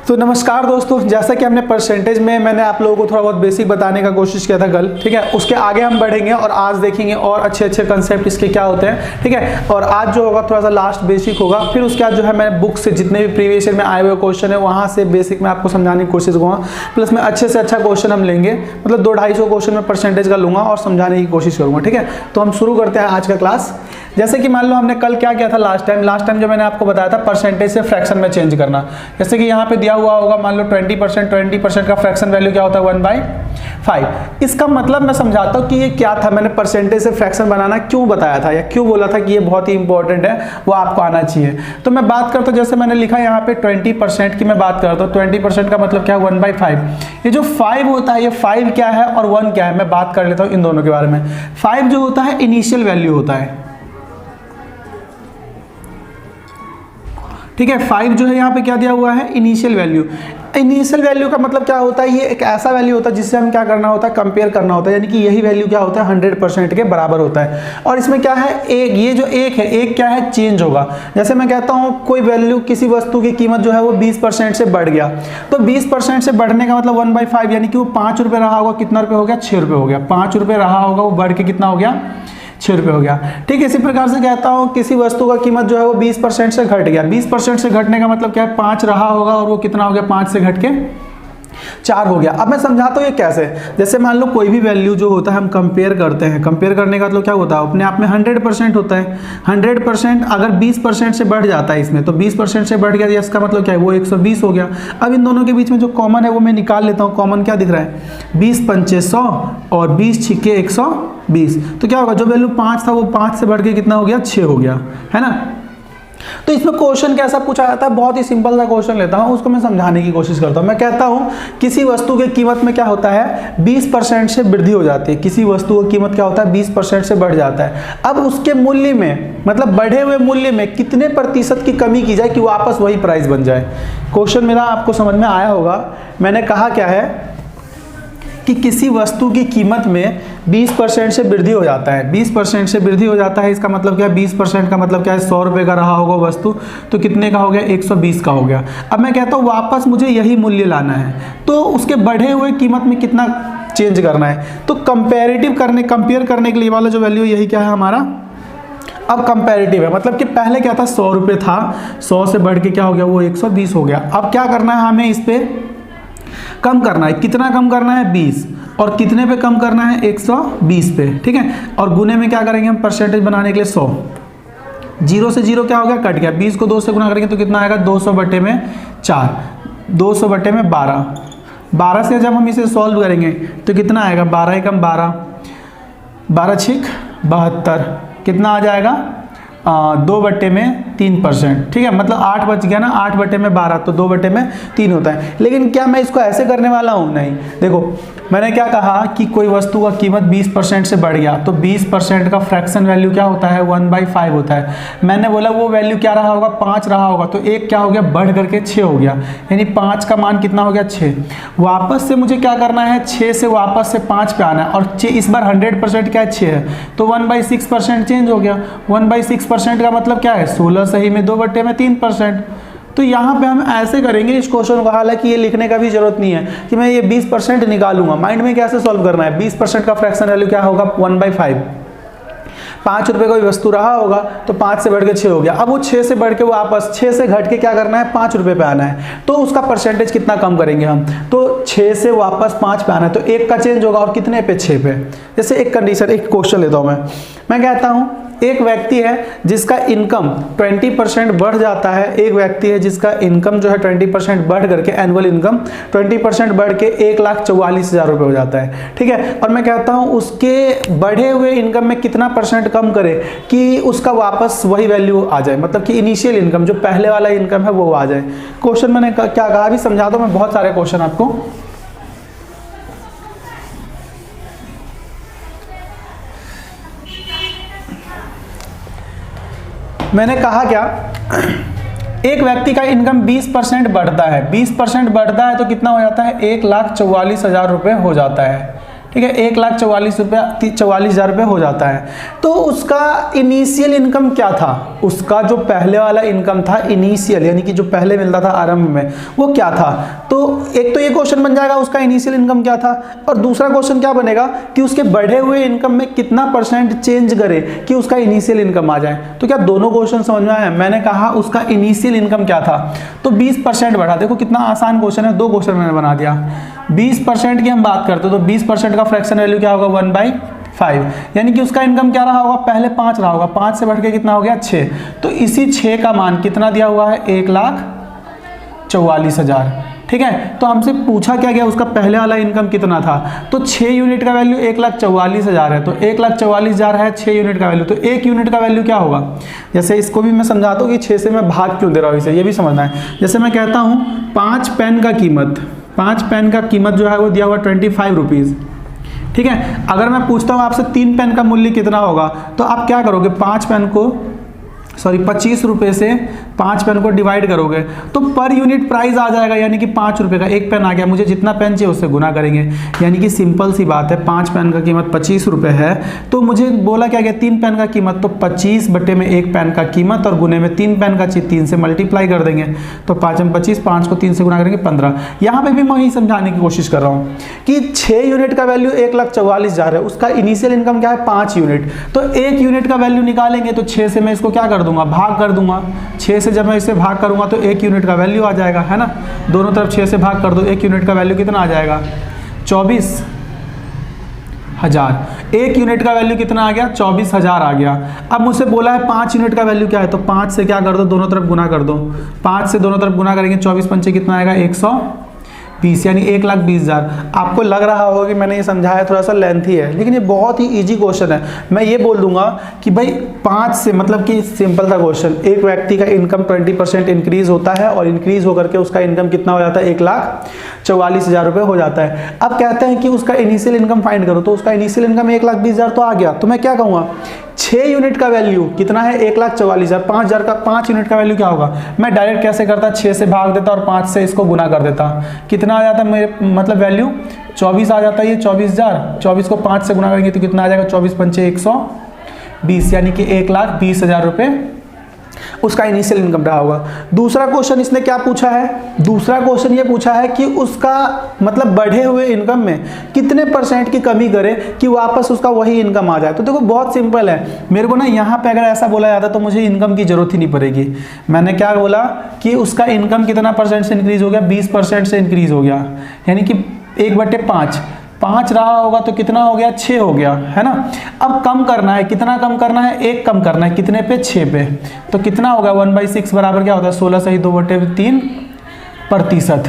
तो नमस्कार दोस्तों, जैसा कि हमने परसेंटेज में मैंने आप लोगों को थोड़ा बहुत बेसिक बताने का कोशिश किया था कल, ठीक है। उसके आगे हम बढ़ेंगे और आज देखेंगे और अच्छे अच्छे कंसेप्ट इसके क्या होते हैं, ठीक है। और आज जो होगा थोड़ा सा लास्ट बेसिक होगा, फिर उसके बाद जो है मैं बुक से जितने भी प्रीवियस ईयर में आए हुए क्वेश्चन है वहाँ से बेसिक में आपको समझाने की कोशिश करूँगा। प्लस में अच्छे से अच्छा क्वेश्चन हम लेंगे, मतलब 200-250 क्वेश्चन में परसेंटेज का लूँगा और समझाने की कोशिश करूँगा, ठीक है। तो हम शुरू करते हैं आज का क्लास। जैसे कि मान लो हमने कल क्या किया था लास्ट टाइम जो मैंने आपको बताया था परसेंटेज से फ्रैक्शन में चेंज करना। जैसे कि यहाँ पे दिया हुआ होगा, मान लो 20% का फ्रैक्शन वैल्यू क्या होता है 1/5। इसका मतलब मैं समझाता हूँ कि ये क्या था, मैंने परसेंटेज से फ्रैक्शन बनाना क्यों बताया था या क्यों बोला था कि ये बहुत ही इंपॉर्टेंट है, वो आपको आना चाहिए। तो मैं बात करता हूँ, जैसे मैंने लिखा यहाँ पे 20% की मैं बात करता हूँ। 20% का मतलब क्या है 1/5। ये जो 5 होता है, ये 5 क्या है और 1 क्या है, मैं बात कर लेता हूँ इन दोनों के बारे में। 5 जो होता है इनिशियल वैल्यू होता है, ठीक है। 5 जो है यहाँ पे क्या दिया हुआ है इनिशियल वैल्यू। इनिशियल वैल्यू का मतलब क्या होता है, ये एक ऐसा वैल्यू होता है जिससे हम क्या करना होता है, कंपेयर करना होता है। यानी कि यही वैल्यू क्या होता है 100% के बराबर होता है। और इसमें क्या है एक, ये जो एक है, एक क्या है चेंज होगा। जैसे मैं कहता हूँ कोई वैल्यू, किसी वस्तु की कीमत जो है वो 20% से बढ़ गया, तो 20% से बढ़ने का मतलब 1/5, यानी कि वो 5 रुपये रहा होगा, कितना रुपये हो गया 6 रुपये हो गया। 5 रुपये रहा होगा, वो बढ़ के कितना हो गया 6 रुपये हो गया, ठीक है। इसी प्रकार से कहता हूँ किसी वस्तु का कीमत जो है वो 20% से घट गया। 20% से घटने का मतलब क्या है 5 रहा होगा और वो कितना हो गया 5 से घट के 4 हो गया। अब मैं समझाता हूँ ये कैसे। जैसे मान लो कोई भी वैल्यू जो होता है हम कंपेयर करते हैं, कंपेयर करने का मतलब क्या होता है, अपने आप में 100% होता है। 100% अगर 20% से बढ़ जाता है इसमें, तो 20% से बढ़ गया, इसका मतलब क्या है वो 120 हो गया। अब इन दोनों के बीच में जो कॉमन है वो मैं निकाल लेता हूँ। कॉमन क्या दिख रहा है 20×5 100 और 20×6 120। तो क्या होगा, जो वैल्यू 5 था वो 5 से बढ़ के कितना हो गया 6 हो गया, है ना। तो इसमें क्वेश्चन कैसा पूछा जाता है, बहुत ही सिंपल सा क्वेश्चन लेता हूं, उसको मैं समझाने की कोशिश करता हूं। मैं कहता हूं किसी वस्तु की कीमत में क्या होता है 20% से वृद्धि हो जाती है। किसी वस्तु की कीमत क्या होता है 20% से बढ़ जाता है। अब उसके मूल्य में, मतलब बढ़े हुए मूल्य में कितने प्रतिशत की कमी की जाए कि वापस वही प्राइस बन जाए। क्वेश्चन मेरा आपको समझ में आया होगा। मैंने कहा क्या है कि किसी वस्तु की कीमत में 20% से वृद्धि हो जाता है। 20% से वृद्धि हो जाता है, इसका मतलब क्या है 20% का मतलब क्या है 100 रुपये का रहा होगा वस्तु, तो कितने का हो गया 120 का हो गया। अब मैं कहता हूँ वापस मुझे यही मूल्य लाना है, तो उसके बढ़े हुए कीमत में कितना चेंज करना है। तो कंपेयर करने के लिए वाला जो वैल्यू यही क्या है हमारा, अब कंपैरेटिव है। मतलब कि पहले क्या था 100 रुपये था, 100 से बढ़ के क्या हो गया वो 120 हो गया। अब क्या करना है हमें, इस पर कम करना है। कितना कम करना है 20, और कितने पे कम करना है 120 पे, ठीक है। और गुने में क्या करेंगे हम, परसेंटेज बनाने के लिए 100, 0 से 0 क्या हो गया कट गया। 20 को 2 से गुना करेंगे तो कितना आएगा 200/4, 200/12। 12 से जब हम इसे सॉल्व करेंगे तो कितना आएगा 12 एकम 12, 12×6 72, कितना आ जाएगा 2/3%, ठीक है। मतलब 8 बच गया ना, 8/12, तो 2/3 होता है। लेकिन क्या मैं इसको ऐसे करने वाला हूँ, नहीं। देखो मैंने क्या कहा कि कोई वस्तु का कीमत 20% से बढ़ गया, तो 20% का फ्रैक्शन वैल्यू क्या होता है 1/5 होता है। मैंने बोला वो वैल्यू क्या रहा होगा 5 रहा होगा, तो एक क्या हो गया बढ़ करके 6 हो गया, यानी 5 का मान कितना हो गया 6। वापस से मुझे क्या करना है 6 से वापस से 5 पे आना है, और इस बार 100% क्या है 6 है, तो 1/6% चेंज हो गया। 1/6% का मतलब क्या है 16 सही में 2/3%। तो यहाँ पे हम ऐसे करेंगे इस क्वेश्चन को, हालांकि ये लिखने का भी जरूरत नहीं है कि मैं ये 20% निकालूंगा। माइंड में कैसे सॉल्व करना है, 20% का फ्रैक्शन वैल्यू क्या होगा 1/5। 5 रुपये कोई वस्तु रहा होगा तो 5 से बढ़ के 6 हो गया। अब वो 6 से बढ़ के वापस 6 से घट के क्या करना है 5 रुपये पे आना है, तो उसका परसेंटेज कितना कम करेंगे हम, तो 6 से वापस 5 पे आना है, तो 1 का चेंज होगा और कितने पे 6 पे। जैसे एक कंडीशन, एक क्वेश्चन लेता हूँ मैं कहता हूँ एक व्यक्ति है जिसका इनकम 20% बढ़ जाता है। एक व्यक्ति है जिसका इनकम जो है 20% बढ़ करके, एनुअल इनकम 20% बढ़ के 1,44,000 रुपये हो जाता है, ठीक है। और मैं कहता हूँ उसके बढ़े हुए इनकम में कितना % कम करे कि उसका वापस वही वैल्यू आ जाए, मतलब कि इनिशियल इनकम जो पहले वाला इनकम है वो आ जाए। क्वेश्चन मैंने क्या कहा अभी समझा दो मैं, बहुत सारे क्वेश्चन आपको। मैंने कहा क्या, एक व्यक्ति का इनकम 20% बढ़ता है, 20% बढ़ता है तो कितना हो जाता है 1,44,000 रुपये हो जाता है, ठीक है, 1,44,000 रुपये हो जाता है। तो उसका इनिशियल इनकम क्या था, उसका जो पहले वाला इनकम था इनिशियल, यानी कि जो पहले मिलता था आरंभ में, वो क्या था। तो एक तो ये क्वेश्चन बन जाएगा उसका इनिशियल इनकम क्या था, और दूसरा क्वेश्चन क्या बनेगा कि उसके बढ़े हुए इनकम में कितना परसेंट चेंज करे कि उसका इनिशियल इनकम आ जाए। तो क्या दोनों क्वेश्चन समझ में आए। मैंने कहा उसका इनिशियल इनकम क्या था, तो 20% बढ़ा। देखो कितना आसान क्वेश्चन है, 2 क्वेश्चन मैंने बना दिया। 20% की हम बात करते हो तो 20% का फ्रैक्शन वैल्यू क्या होगा, 1/5, यानी कि उसका इनकम क्या रहा होगा, पहले 5 रहा होगा, 5 से बढ़ के कितना हो गया 6। तो इसी 6 का मान कितना दिया हुआ है, 1,44,000। ठीक है, तो हमसे पूछा क्या गया, उसका पहले वाला इनकम कितना था। तो 6 यूनिट का वैल्यू 1,44,000 है, तो 1,44,000 है 6 यूनिट का वैल्यू, तो 1 यूनिट का वैल्यू क्या होगा। जैसे इसको भी मैं समझाता हूँ कि 6 से मैं भाग क्यों दे रहा हूँ, इसे ये भी समझना है। जैसे मैं कहता हूँ 5 पेन का कीमत जो है वो दिया हुआ 25 रुपीज़। ठीक है, अगर मैं पूछता हूँ आपसे 3 पेन का मूल्य कितना होगा, तो आप क्या करोगे, 25 रुपये से 5 पेन को डिवाइड करोगे तो पर यूनिट प्राइस आ जाएगा, यानी कि 5 रुपये का 1 पेन आ गया। मुझे जितना पेन चाहिए उससे गुना करेंगे, यानी कि सिंपल सी बात है, 5 पेन का कीमत 25 रुपये है, तो मुझे बोला क्या गया 3 पेन का कीमत, तो 25 बटे में 1 पेन का कीमत और गुने में 3 पेन का 3 से मल्टीप्लाई कर देंगे, तो 5 में 25, 5 को 3 से गुना करेंगे 15। यहाँ पे भी मैं वही समझाने की कोशिश कर रहा हूँ कि 6 यूनिट का वैल्यू 1,44,000 है, उसका इनिशियल इनकम क्या है 5 यूनिट, तो 1 यूनिट का वैल्यू निकालेंगे तो 6 से मैं इसको क्या कर दूंगा, भाग कर दूंगा। 6 से जब मैं इसे भाग करूंगा तो 1 यूनिट का वैल्यू आ जाएगा, है ना। दोनों तरफ 6 से भाग कर दो, 1 यूनिट का वैल्यू कितना आ जाएगा, 24,000। 1 यूनिट का वैल्यू कितना आ गया, 24,000 आ गया। अब मुझसे बोला है 5 यूनिट का वैल्यू क्या है, तो 5 से क्या कर दो, दोनों तरफ गुना कर दो। 5 से दोनों तरफ गुना करेंगे, 24 पंचे कितना आएगा, 120, यानी 1,20,000। आपको लग रहा होगा कि मैंने ये समझाया थोड़ा सा लेंथी है, लेकिन ये बहुत ही इजी क्वेश्चन है। मैं ये बोल दूंगा कि भाई 5 से मतलब कि सिंपल सा क्वेश्चन, एक व्यक्ति का इनकम 20% इंक्रीज होता है और इंक्रीज होकर के उसका इनकम कितना हो जाता है, 1,44,000 रुपये हो जाता है। अब कहते हैं कि उसका इनिशियल इनकम फाइंड करो, तो उसका इनिशियल इनकम 1,20,000 तो आ गया, तो मैं क्या कहूँगा 6 यूनिट का वैल्यू कितना है, 1,44,000। 5,000 का 5 यूनिट का वैल्यू क्या होगा, मैं डायरेक्ट कैसे करता, 6 से भाग देता और 5 से इसको गुना कर देता, कितना आ जाता मेरे मतलब वैल्यू 24 आ जाता है, ये 24,000। 24 को 5 से गुना करेंगे तो कितना आ जाएगा, 24 पंचे 120, यानी कि 1,20,000 रुपये उसका इनिशियल इनकम रहा होगा। दूसरा क्वेश्चन इसने क्या पूछा है, दूसरा क्वेश्चन ये पूछा है कि उसका मतलब बढ़े हुए इनकम में कितने % की कमी करे कि वापस उसका वही इनकम आ जाए। तो देखो बहुत सिंपल है, मेरे को ना यहाँ पे अगर ऐसा बोला जाता तो मुझे इनकम की जरूरत ही नहीं पड़ेगी। मैंने क्या बोला कि उसका इनकम कितना % से इंक्रीज हो गया, 20% से इंक्रीज हो गया, यानी कि 1/5 5 रहा होगा तो कितना हो गया, 6 हो गया, है ना। अब कम करना है, कितना कम करना है, 1 कम करना है, कितने पे, 6 पे, तो कितना होगा 1/6 बराबर क्या होता है, 16 सही 2/3%।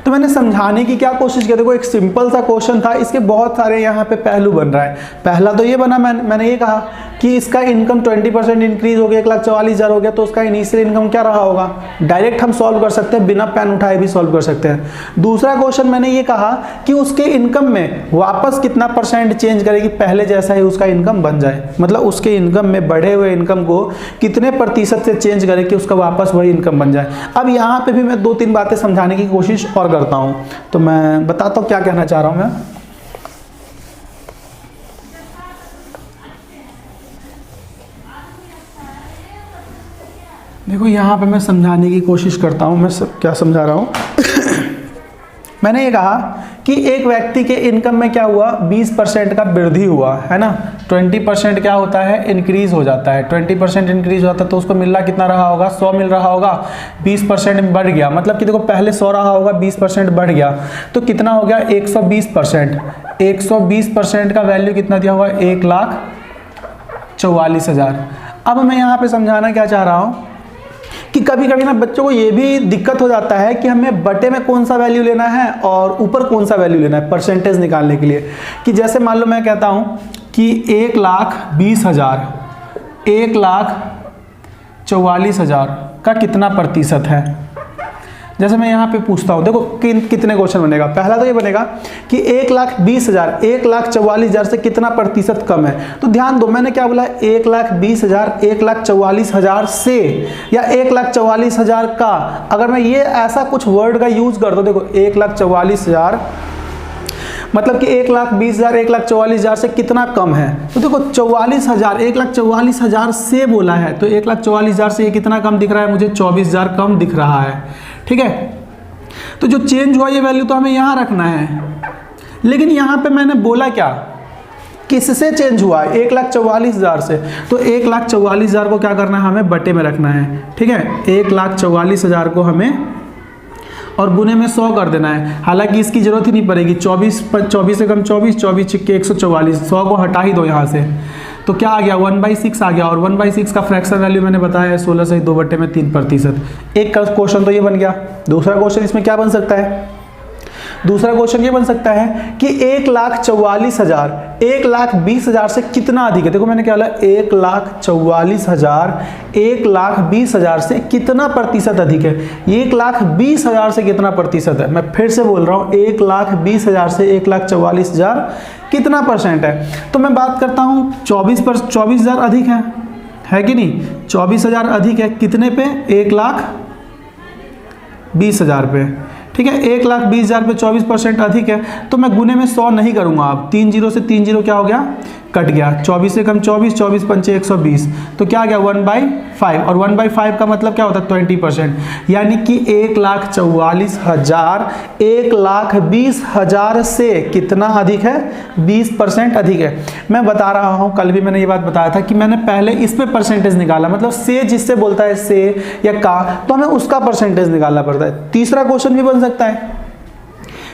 तो मैंने समझाने की क्या कोशिश की, देखो एक सिंपल सा क्वेश्चन था, इसके बहुत सारे यहाँ पे पहलू बन रहा है। पहला तो ये बना, मैंने ये कहा कि इसका इनकम 20% इंक्रीज हो गया, 1,44,000 हो गया, तो उसका इनिशियल इनकम क्या रहा होगा, डायरेक्ट हम सॉल्व कर सकते हैं, बिना पेन उठाए भी सॉल्व कर सकते हैं। दूसरा क्वेश्चन मैंने ये कहा कि उसके इनकम में वापस कितना % चेंज करेगी, पहले जैसा ही उसका इनकम बन जाए, मतलब उसके इनकम में बढ़े हुए इनकम को कितने % से चेंज करे कि उसका वापस वही इनकम बन जाए। अब यहाँ पे भी मैं 2-3 बातें समझाने की कोशिश और करता हूँ, तो मैं बताता हूँ क्या कहना चाह रहा हूँ मैं। देखो यहाँ पे मैं समझाने की कोशिश करता हूँ, मैं क्या समझा रहा हूँ मैंने ये कहा कि एक व्यक्ति के इनकम में क्या हुआ, 20% का वृद्धि हुआ, है ना। 20% क्या होता है, इंक्रीज हो जाता है। 20% इंक्रीज होता है तो उसको मिलना कितना रहा होगा, 100 मिल रहा होगा, 20% बढ़ गया, मतलब कि देखो पहले 100 रहा होगा, 20% बढ़ गया, तो कितना हो गया 120%। 120% का वैल्यू कितना दिया हुआ, 1,44,000। अब मैं यहाँ पे समझाना क्या चाह रहा हूँ कि कभी कभी ना बच्चों को ये भी दिक्कत हो जाता है कि हमें बटे में कौन सा वैल्यू लेना है और ऊपर कौन सा वैल्यू लेना है परसेंटेज निकालने के लिए। कि जैसे मान लो मैं कहता हूँ कि 1,20,000 1,44,000 का कितना प्रतिशत है। जैसे मैं यहाँ पे पूछता हूँ, देखो कितने क्वेश्चन बनेगा। पहला तो ये बनेगा कि 1,20,000 1,44,000 से कितना प्रतिशत कम है। तो ध्यान दो, मैंने क्या बोला, 1,20,000 1,44,000 से या 1,44,000 का। अगर मैं ये ऐसा कुछ वर्ड का यूज कर दो, देखो 1,44,000 मतलब कि 1,20,000 1,44,000 से कितना कम है। तो देखो 44,000 1,44,000 से बोला है, तो 1,44,000 से ये कितना कम दिख रहा है मुझे, 24,000 कम दिख रहा है। ठीक है, तो जो चेंज हुआ ये वैल्यू तो हमें यहाँ रखना है, लेकिन यहाँ पे मैंने बोला क्या, किससे चेंज हुआ है, 1,44,000 से। तो 1,44,000 को क्या करना है, हमें बटे में रखना है। ठीक है, 1,44,000 को हमें और गुने में 100 कर देना है। हालांकि इसकी जरूरत ही नहीं पड़ेगी, 24 से कम 24, 24 छिक्के 144, 100 को हटा ही दो यहाँ से। तो क्या आ गया, 1/6 आ गया, और 1/6 का फ्रैक्शन वैल्यू मैंने बताया है 16 से 2/3%। एक क्वेश्चन तो ये बन गया। दूसरा क्वेश्चन इसमें क्या बन सकता है, दूसरा क्वेश्चन ये बन सकता है कि 1,44,000 1,20,000 से कितना अधिक है। देखो मैंने क्या बोला, 1,44,000 1,20,000 से कितना प्रतिशत अधिक है। 1,20,000 से कितना प्रतिशत है, मैं फिर से बोल रहा हूँ, 1,20,000 से 1,44,000 कितना परसेंट है। तो मैं बात करता हूँ 24,000 अधिक है कि नहीं, 24,000 अधिक है कितने पे, 1,20,000 पे। ठीक है, 1,20,000 पे 24% अधिक है, तो मैं गुने में 100 नहीं करूंगा। अब 3 जीरो से 3 जीरो क्या हो गया, कट गया। 24 से कम 24, 24 पंचे 120, तो क्या आ गया 1/5, और 1/5 का मतलब क्या होता है 20%, यानी कि 1,44,000 1,20,000 से कितना अधिक है, 20% अधिक है। मैं बता रहा हूँ, कल भी मैंने ये बात बताया था कि मैंने पहले इस पे परसेंटेज निकाला, मतलब से जिससे बोलता है से या का, तो हमें उसका परसेंटेज निकालना पड़ता है। तीसरा क्वेश्चन भी बन सकता है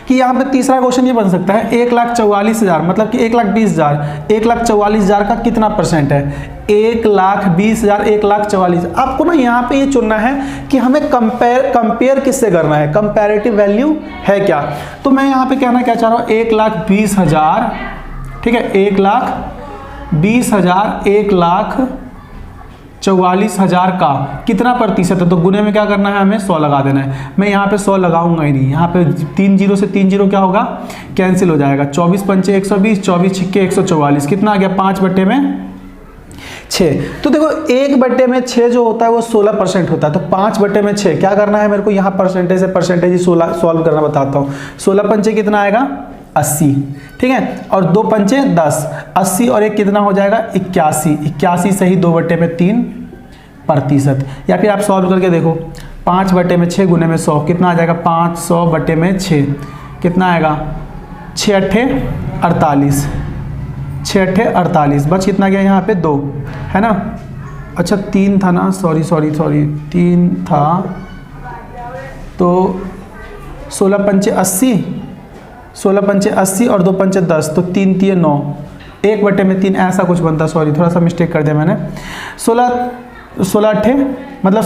कि यहाँ पे तीसरा क्वेश्चन ये बन सकता है 1,44,000 मतलब कि 1,20,000 1,44,000 का कितना परसेंट है, 1,20,000 1,44,000। आपको ना यहाँ पे ये चुनना है कि हमें कंपेयर किससे करना है, कंपैरेटिव वैल्यू है क्या। तो मैं यहाँ पे कहना क्या चाह रहा हूँ, 1,20,000, ठीक है, 1,20,000 1,44,000 का कितना प्रतिशत है, तो गुने में क्या करना है, हमें 100 लगा देना है। मैं यहाँ पे 100 लगाऊंगा ही नहीं, यहाँ पे 3 जीरो से 3 जीरो क्या होगा, कैंसिल हो जाएगा। 24 पंचे 120, 24 छिक्के 144, कितना आ गया 5/6। तो देखो 1/6 जो होता है वो 16% होता है, तो 5/6 क्या करना है मेरे को, यहाँ परसेंटेज है, परसेंटेज ही सॉल्व करना बताता हूँ। 16 पंचे कितना आएगा 80, ठीक है, और 2 पंचे 10, 80 और 1 कितना हो जाएगा 81, 81 सही 2/3%। या फिर आप सॉल्व करके देखो, 5/6 गुने में 100 कितना आ जाएगा, 500/6 कितना आएगा, 6 अट्ठे 48, 6 अट्ठे 48, बच कितना गया यहाँ पे 2 है ना, अच्छा 3 था ना, सॉरी 3 था, तो 16 पंचे 80, 16 पंचे 80 और 2 पंचे 10, तो 3 3 9, 1/3 ऐसा कुछ बनता, सॉरी थोड़ा सा मिस्टेक कर दिया मैंने। 16 अट्ठे मतलब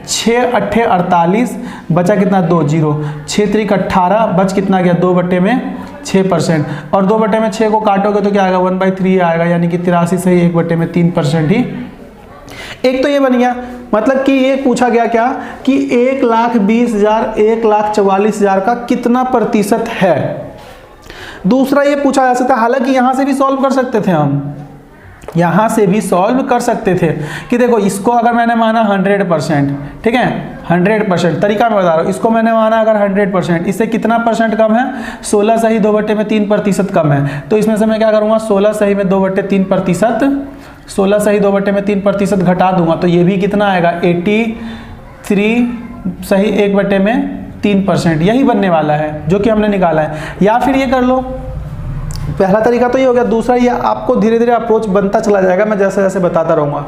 6 अट्ठे 48, बचा कितना 2 जीरो, 6 त्रिक 18, बच कितना गया 2/6%, और 2/6 को काटोगे तो क्या आएगा 1/3 आएगा, यानी कि 83 सही 1/3% ही। एक तो ये बन गया, मतलब कि ये पूछा गया क्या कि 1,20,000 1,44,000 का कितना प्रतिशत है। दूसरा ये पूछा जा सकता है, हालांकि यहां से भी सॉल्व कर सकते थे, हम यहां से भी सॉल्व कर सकते थे कि देखो इसको अगर मैंने माना 100%, ठीक है 100%, तरीका मैं बता रहा हूँ, इसको मैंने माना अगर 100%, इससे कितना परसेंट कम है, 16 सही 2/3% कम है, तो इसमें से मैं क्या करूँगा, 16 सही में 2/3%, 16 सही 2/3% घटा दूंगा, तो ये भी कितना आएगा 83 सही 1/3%, यही बनने वाला है जो कि हमने निकाला है। या फिर ये कर लो, पहला तरीका तो ये हो गया, दूसरा ये आपको धीरे धीरे अप्रोच बनता चला जाएगा, मैं जैसे जैसे बताता रहूँगा।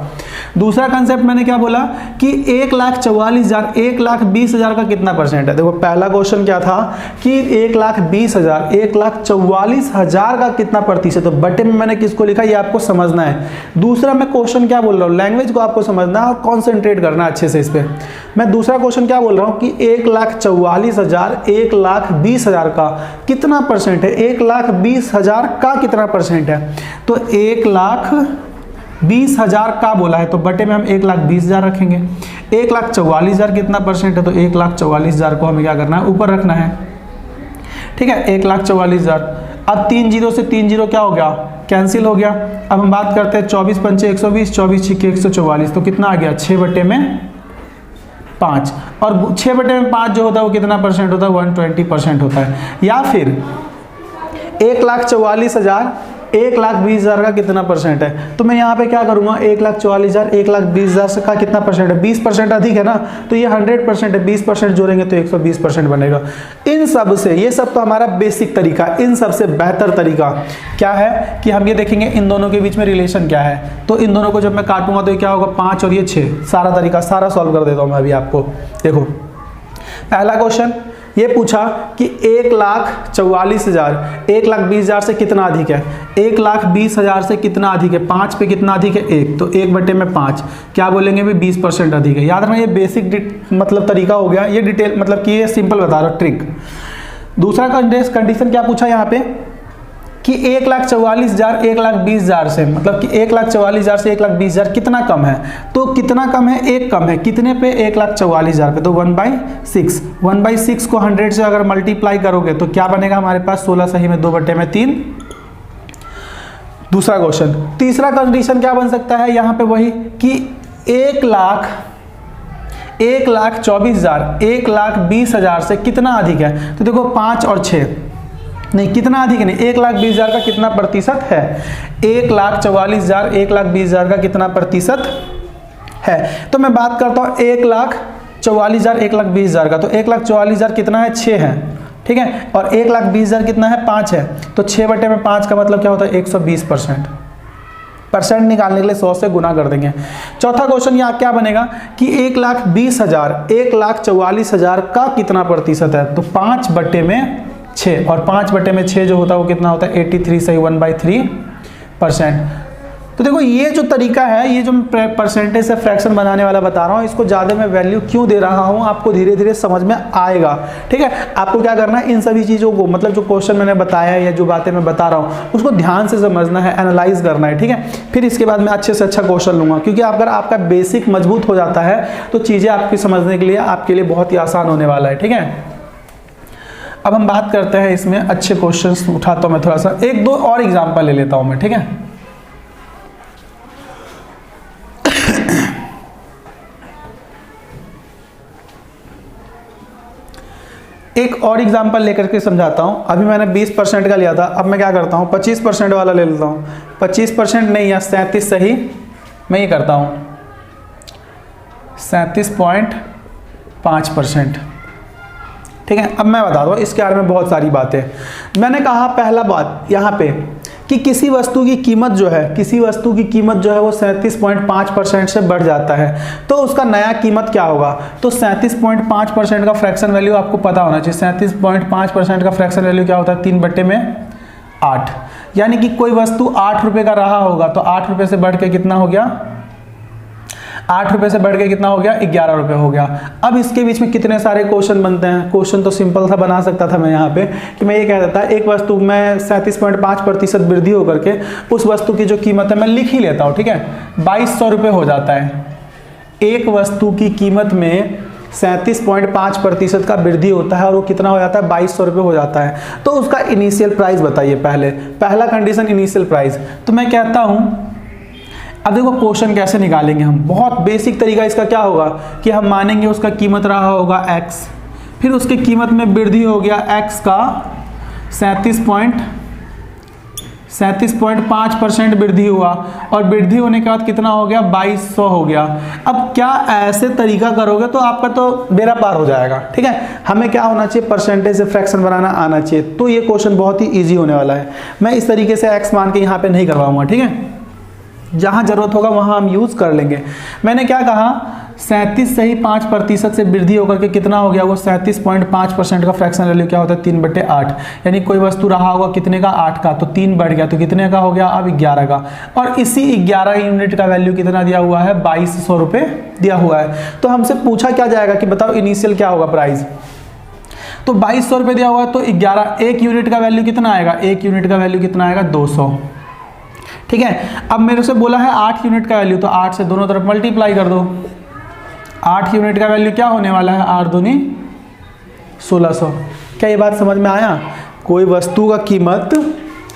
दूसरा कंसेप्ट मैंने क्या बोला कि 1,44,000 1,20,000 का कितना परसेंट है। देखो पहला क्वेश्चन क्या था कि 1,20,000 1,44,000 का कितना प्रतिशत, तो बटे में मैंने किसको लिखा ये आपको समझना है। दूसरा मैं क्वेश्चन क्या बोल रहा हूँ, लैंग्वेज को आपको समझना है और कॉन्सेंट्रेट करना अच्छे से इस पर। मैं दूसरा क्वेश्चन क्या बोल रहा हूँ कि 1,44,000 1,20,000 का कितना परसेंट है, 1,20,000 का कितना परसेंट है, तो 1,20,000 का बोला है, तो बटे में हम 1,20,000 रखेंगे। 1,44,000 कितना परसेंट है, तो 1,44,000 को हमें क्या करना है, ऊपर रखना है, ठीक है 1,44,000। अब 3 जीरो से 3 जीरो क्या हो गया, कैंसिल हो गया। अब हम बात करते हैं 24 पंचे 120, 24 छिक्के 144, तो कितना आ गया 6/5, और 6/5 जो होता है वो कितना परसेंट होता है, 120% होता है। या फिर 1,44,000 1,20,000 का कितना परसेंट है? तो मैं यहाँ पे क्या करूँगा, 1,44,000 1,20,000 का कितना परसेंट है? 20% अधिक है ना, तो ये 100% है, 20% जोड़ेंगे तो 120% बनेगा। इन सब से, ये सब तो हमारा बेसिक तरीका, इन सब से बेहतर तरीका क्या है कि हम ये देखेंगे इन दोनों के बीच में रिलेशन क्या है। तो इन दोनों को जब मैं काटूंगा तो ये क्या होगा, 5 और ये 6, सारा तरीका सारा सॉल्व कर देता हूँ मैं अभी आपको। देखो पहला क्वेश्चन ये पूछा कि 1,44,000 1,20,000 से कितना अधिक है? 1,20,000 से कितना अधिक है? 5 पे कितना अधिक है? 1, तो 1/5 क्या बोलेंगे भाई, 20% अधिक है। याद रखना ये बेसिक मतलब तरीका हो गया, ये डिटेल मतलब कि ये सिंपल बता रहा हूँ ट्रिक। दूसरा कंडीशन क्या पूछा यहाँ पे कि 1,44,000 1,20,000 से, मतलब कि 1,44,000 से 1,20,000 कितना कम है? तो कितना कम है? 1 कम है। कितने पे? 1,44,000 पे, तो 1/6। 1/6 को 100 से अगर मल्टीप्लाई करोगे तो क्या बनेगा हमारे पास? 16 सही में 2/3। दूसरा क्वेश्चन। तीसरा कंडीशन क्या बन सकता है यहाँ पे? वही कि 1,24,000 1,20,000 से कितना अधिक है? तो देखो 5 और 6 नहीं, कितना अधिक नहीं, 1,20,000 का कितना प्रतिशत है? 1,44,000 1,20,000 का कितना प्रतिशत है? तो मैं बात करता हूँ 1,44,000 1,20,000 का, तो 1,44,000 कितना है? 6 है, ठीक है, और 1,20,000 कितना है? 5 है, तो 6/5 का मतलब क्या होता है? 120%। परसेंट निकालने के लिए 100 से गुना कर देंगे। चौथा क्वेश्चन यहाँ क्या बनेगा कि 1,20,000 1,44,000 का कितना प्रतिशत है? तो 5/6, और 5/6 जो होता है वो कितना होता है? 83 सही 1/3%। तो देखो ये जो तरीका है, ये जो परसेंटेज से फ्रैक्शन बनाने वाला बता रहा हूँ, इसको ज़्यादा मैं वैल्यू क्यों दे रहा हूँ आपको धीरे धीरे समझ में आएगा, ठीक है। आपको क्या करना है, इन सभी चीज़ों को, मतलब जो क्वेश्चन मैंने बताया है या जो बातें मैं बता रहा हूँ उसको ध्यान से समझना है, एनालाइज करना है, ठीक है। फिर इसके बाद मैं अच्छे से अच्छा क्वेश्चन लूँगा, क्योंकि अगर आपका बेसिक मजबूत हो जाता है तो चीज़ें आपकी समझने के लिए आपके लिए बहुत ही आसान होने वाला है, ठीक है। अब हम बात करते हैं इसमें अच्छे क्वेश्चंस उठाता हूँ मैं, थोड़ा सा 1-2 और एग्जांपल ले लेता हूँ मैं, ठीक है। एक और एग्जांपल लेकर के समझाता हूँ। अभी मैंने 20% का लिया था, अब मैं क्या करता हूँ 25% वाला ले लेता हूँ। 25% नहीं या 37 सही, मैं ये करता हूँ 37.5%, ठीक है। अब मैं बता दूँ इसके बारे में बहुत सारी बातें। मैंने कहा पहला बात यहाँ पे कि किसी वस्तु की कीमत जो है, किसी वस्तु की कीमत जो है वो 37.5% से बढ़ जाता है तो उसका नया कीमत क्या होगा। तो 37.5% का फ्रैक्शन वैल्यू आपको पता होना चाहिए। 37.5% का फ्रैक्शन वैल्यू क्या होता है? 3/8। यानी कि कोई वस्तु 8 रुपये का रहा होगा तो 8 रुपये से बढ़ के कितना हो गया? 8 रुपये से बढ़ के कितना हो गया? 11 रुपये हो गया। अब इसके बीच में कितने सारे क्वेश्चन बनते हैं। क्वेश्चन तो सिंपल सा बना सकता था मैं यहाँ पे कि मैं ये कह देता एक वस्तु में 37.5% वृद्धि होकर के उस वस्तु की जो कीमत है मैं लिख ही लेता हूँ, ठीक है, 2200 रुपये हो जाता है। एक वस्तु की कीमत में 37.5% का वृद्धि होता है और वो कितना हो जाता है? 2200 रुपये हो जाता है। तो उसका इनिशियल प्राइस बताइए। पहला कंडीशन इनिशियल प्राइस। तो मैं कहता हूँ, अब देखो क्वेश्चन कैसे निकालेंगे हम, बहुत बेसिक तरीका इसका क्या होगा कि हम मानेंगे उसका कीमत रहा होगा x, फिर उसकी कीमत में वृद्धि हो गया x का 37.5% वृद्धि हुआ और वृद्धि होने के बाद कितना हो गया? 2200 हो गया। अब क्या ऐसे तरीका करोगे तो आपका तो बेड़ा पार हो जाएगा, ठीक है। हमें क्या होना चाहिए? परसेंटेज से फ्रैक्शन बनाना आना चाहिए। तो ये क्वेश्चन बहुत ही ईजी होने वाला है। मैं इस तरीके से x मान के यहाँ पे नहीं करवाऊंगा, ठीक है। जहाँ जरूरत होगा वहाँ हम यूज़ कर लेंगे। मैंने क्या कहा? 37 सही 5% से वृद्धि होकर के कितना हो गया? वो 37.5% का फ्रैक्शन वैल्यू क्या होता है? 3/8। यानी कोई वस्तु रहा होगा कितने का? 8 का, तो 3 बढ़ गया तो कितने का हो गया? अब 11 का। और इसी 11 यूनिट का वैल्यू कितना दिया हुआ है? 2200 रुपये दिया हुआ है। तो हमसे पूछा क्या जाएगा कि बताओ इनिशियल क्या होगा प्राइस। तो 2200 रुपये दिया हुआ है तो 11, 1 यूनिट का वैल्यू कितना आएगा? 1 यूनिट का वैल्यू कितना आएगा? 200, ठीक है। अब मेरे से बोला है 8 यूनिट का वैल्यू, तो 8 से दोनों तरफ मल्टीप्लाई कर दो। 8 यूनिट का वैल्यू क्या होने वाला है? 8 दूनी 1600। क्या ये बात समझ में आया? कोई वस्तु का कीमत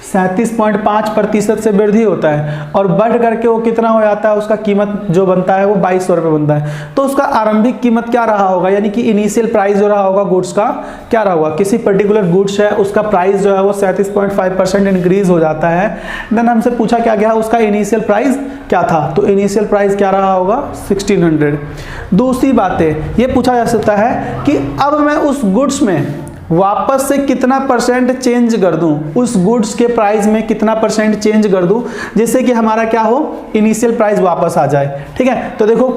37.5% से वृद्धि होता है और बढ़ करके वो कितना हो जाता है, उसका कीमत जो बनता है वो 2200 रुपये बनता है। तो उसका आरंभिक कीमत क्या रहा होगा, यानी कि इनिशियल प्राइस जो रहा होगा गुड्स का क्या रहा होगा, किसी पर्टिकुलर गुड्स है उसका प्राइस जो है वो 37.5% इंक्रीज हो जाता है। देन हमसे पूछा क्या गया, उसका इनिशियल प्राइस क्या था, तो इनिशियल प्राइस क्या रहा होगा 1600। दूसरी बात है ये पूछा जा सकता है कि अब मैं उस गुड्स में वापस से कितना परसेंट चेंज कर दूं, उस गुड्स के प्राइस में कितना परसेंट चेंज कर दूं जिससे कि हमारा क्या हो, इनिशियल प्राइस वापस आ जाए। ठीक है, तो देखो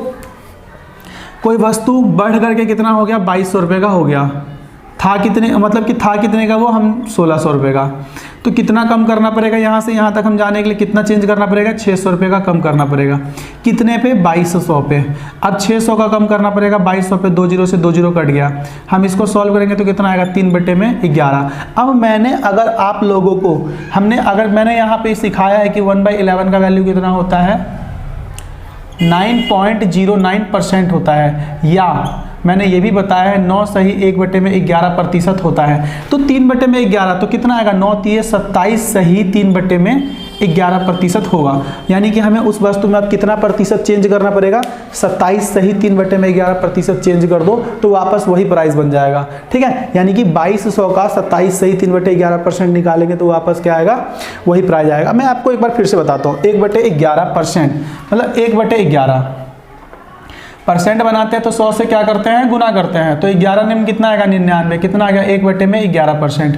कोई वस्तु बढ़ करके कितना हो गया, 2200 रुपये का हो गया, था कितने, मतलब कि था कितने का वो, हम 1600 रुपये का। तो कितना कम करना पड़ेगा, यहाँ से यहाँ तक हम जाने के लिए कितना चेंज करना पड़ेगा, 600 रुपये का कम करना पड़ेगा। कितने पे, 2200 पे। अब 600 का कम करना पड़ेगा 2200 पे, 2 जीरो से 2 जीरो कट गया। हम इसको सॉल्व करेंगे तो कितना आएगा, 3/11। अब मैंने अगर आप लोगों को अगर मैंने यहाँ पे सिखाया है कि 1/11 का वैल्यू कितना होता है, 9.09% होता है, या मैंने ये भी बताया है 9 सही 1/11% होता है। तो 3/11 तो कितना आएगा, 9 3 27 सही 3/11% होगा। यानी कि हमें उस वस्तु में अब कितना प्रतिशत चेंज करना पड़ेगा, 27 सही 3/11% चेंज कर दो तो वापस वही प्राइस बन जाएगा। ठीक है, यानी कि 2200 का 27 सही 3/11% निकालेंगे तो वापस क्या आएगा, वही प्राइस आएगा। मैं आपको एक बार फिर से बताता हूँ, 1/11% मतलब 1/11 परसेंट बनाते हैं तो 100 से क्या करते हैं, गुना करते हैं। तो 11 में कितना आएगा, 99। कितना आ गया, 1/11%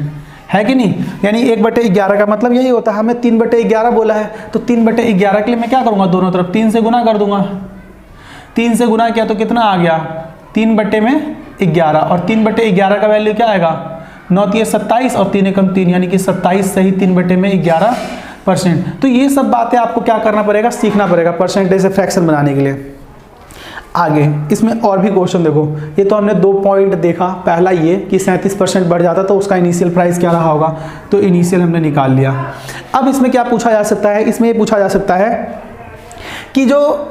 है कि नहीं। यानी 1/11 का मतलब यही होता है, हमें 3/11 बोला है तो 3/11 के लिए मैं क्या करूँगा, दोनों तरफ 3 से गुना कर दूंगा। 3 से गुना किया तो कितना आ गया, 3/11 और 3/11 का वैल्यू क्या आएगा, 9 3 27 और 3 एकम 3 यानी कि 27 सही 3/11%। तो ये सब बातें आपको क्या करना पड़ेगा, सीखना पड़ेगा परसेंटेज से फ्रैक्शन बनाने के लिए। आगे इसमें और भी क्वेश्चन देखो, ये तो हमने 2 पॉइंट देखा। पहला ये कि 37% बढ़ जाता तो उसका इनिशियल प्राइस क्या रहा होगा, तो इनिशियल हमने निकाल लिया। अब इसमें क्या पूछा जा सकता है, इसमें ये पूछा जा सकता है कि जो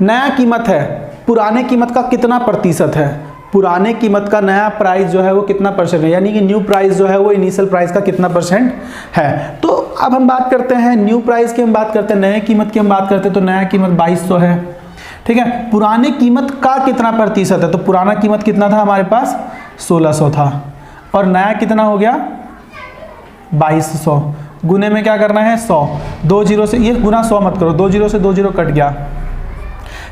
नया कीमत है पुराने कीमत का कितना प्रतिशत है, पुराने कीमत का नया प्राइस जो है वो कितना परसेंट है, यानी कि न्यू प्राइस जो है वो इनिशियल प्राइस का कितना परसेंट है। तो अब हम बात करते हैं न्यू प्राइस की, हम बात करते हैं नए कीमत की, हम बात करते हैं तो नया कीमत 2200 है। ठीक है, पुराने कीमत का कितना प्रतिशत है, तो पुराना कीमत कितना था हमारे पास, 1600 था और नया कितना हो गया 2200। गुने में क्या करना है, 100। 2 जीरो से ये गुना 100 मत करो, 2 जीरो से 2 जीरो कट गया,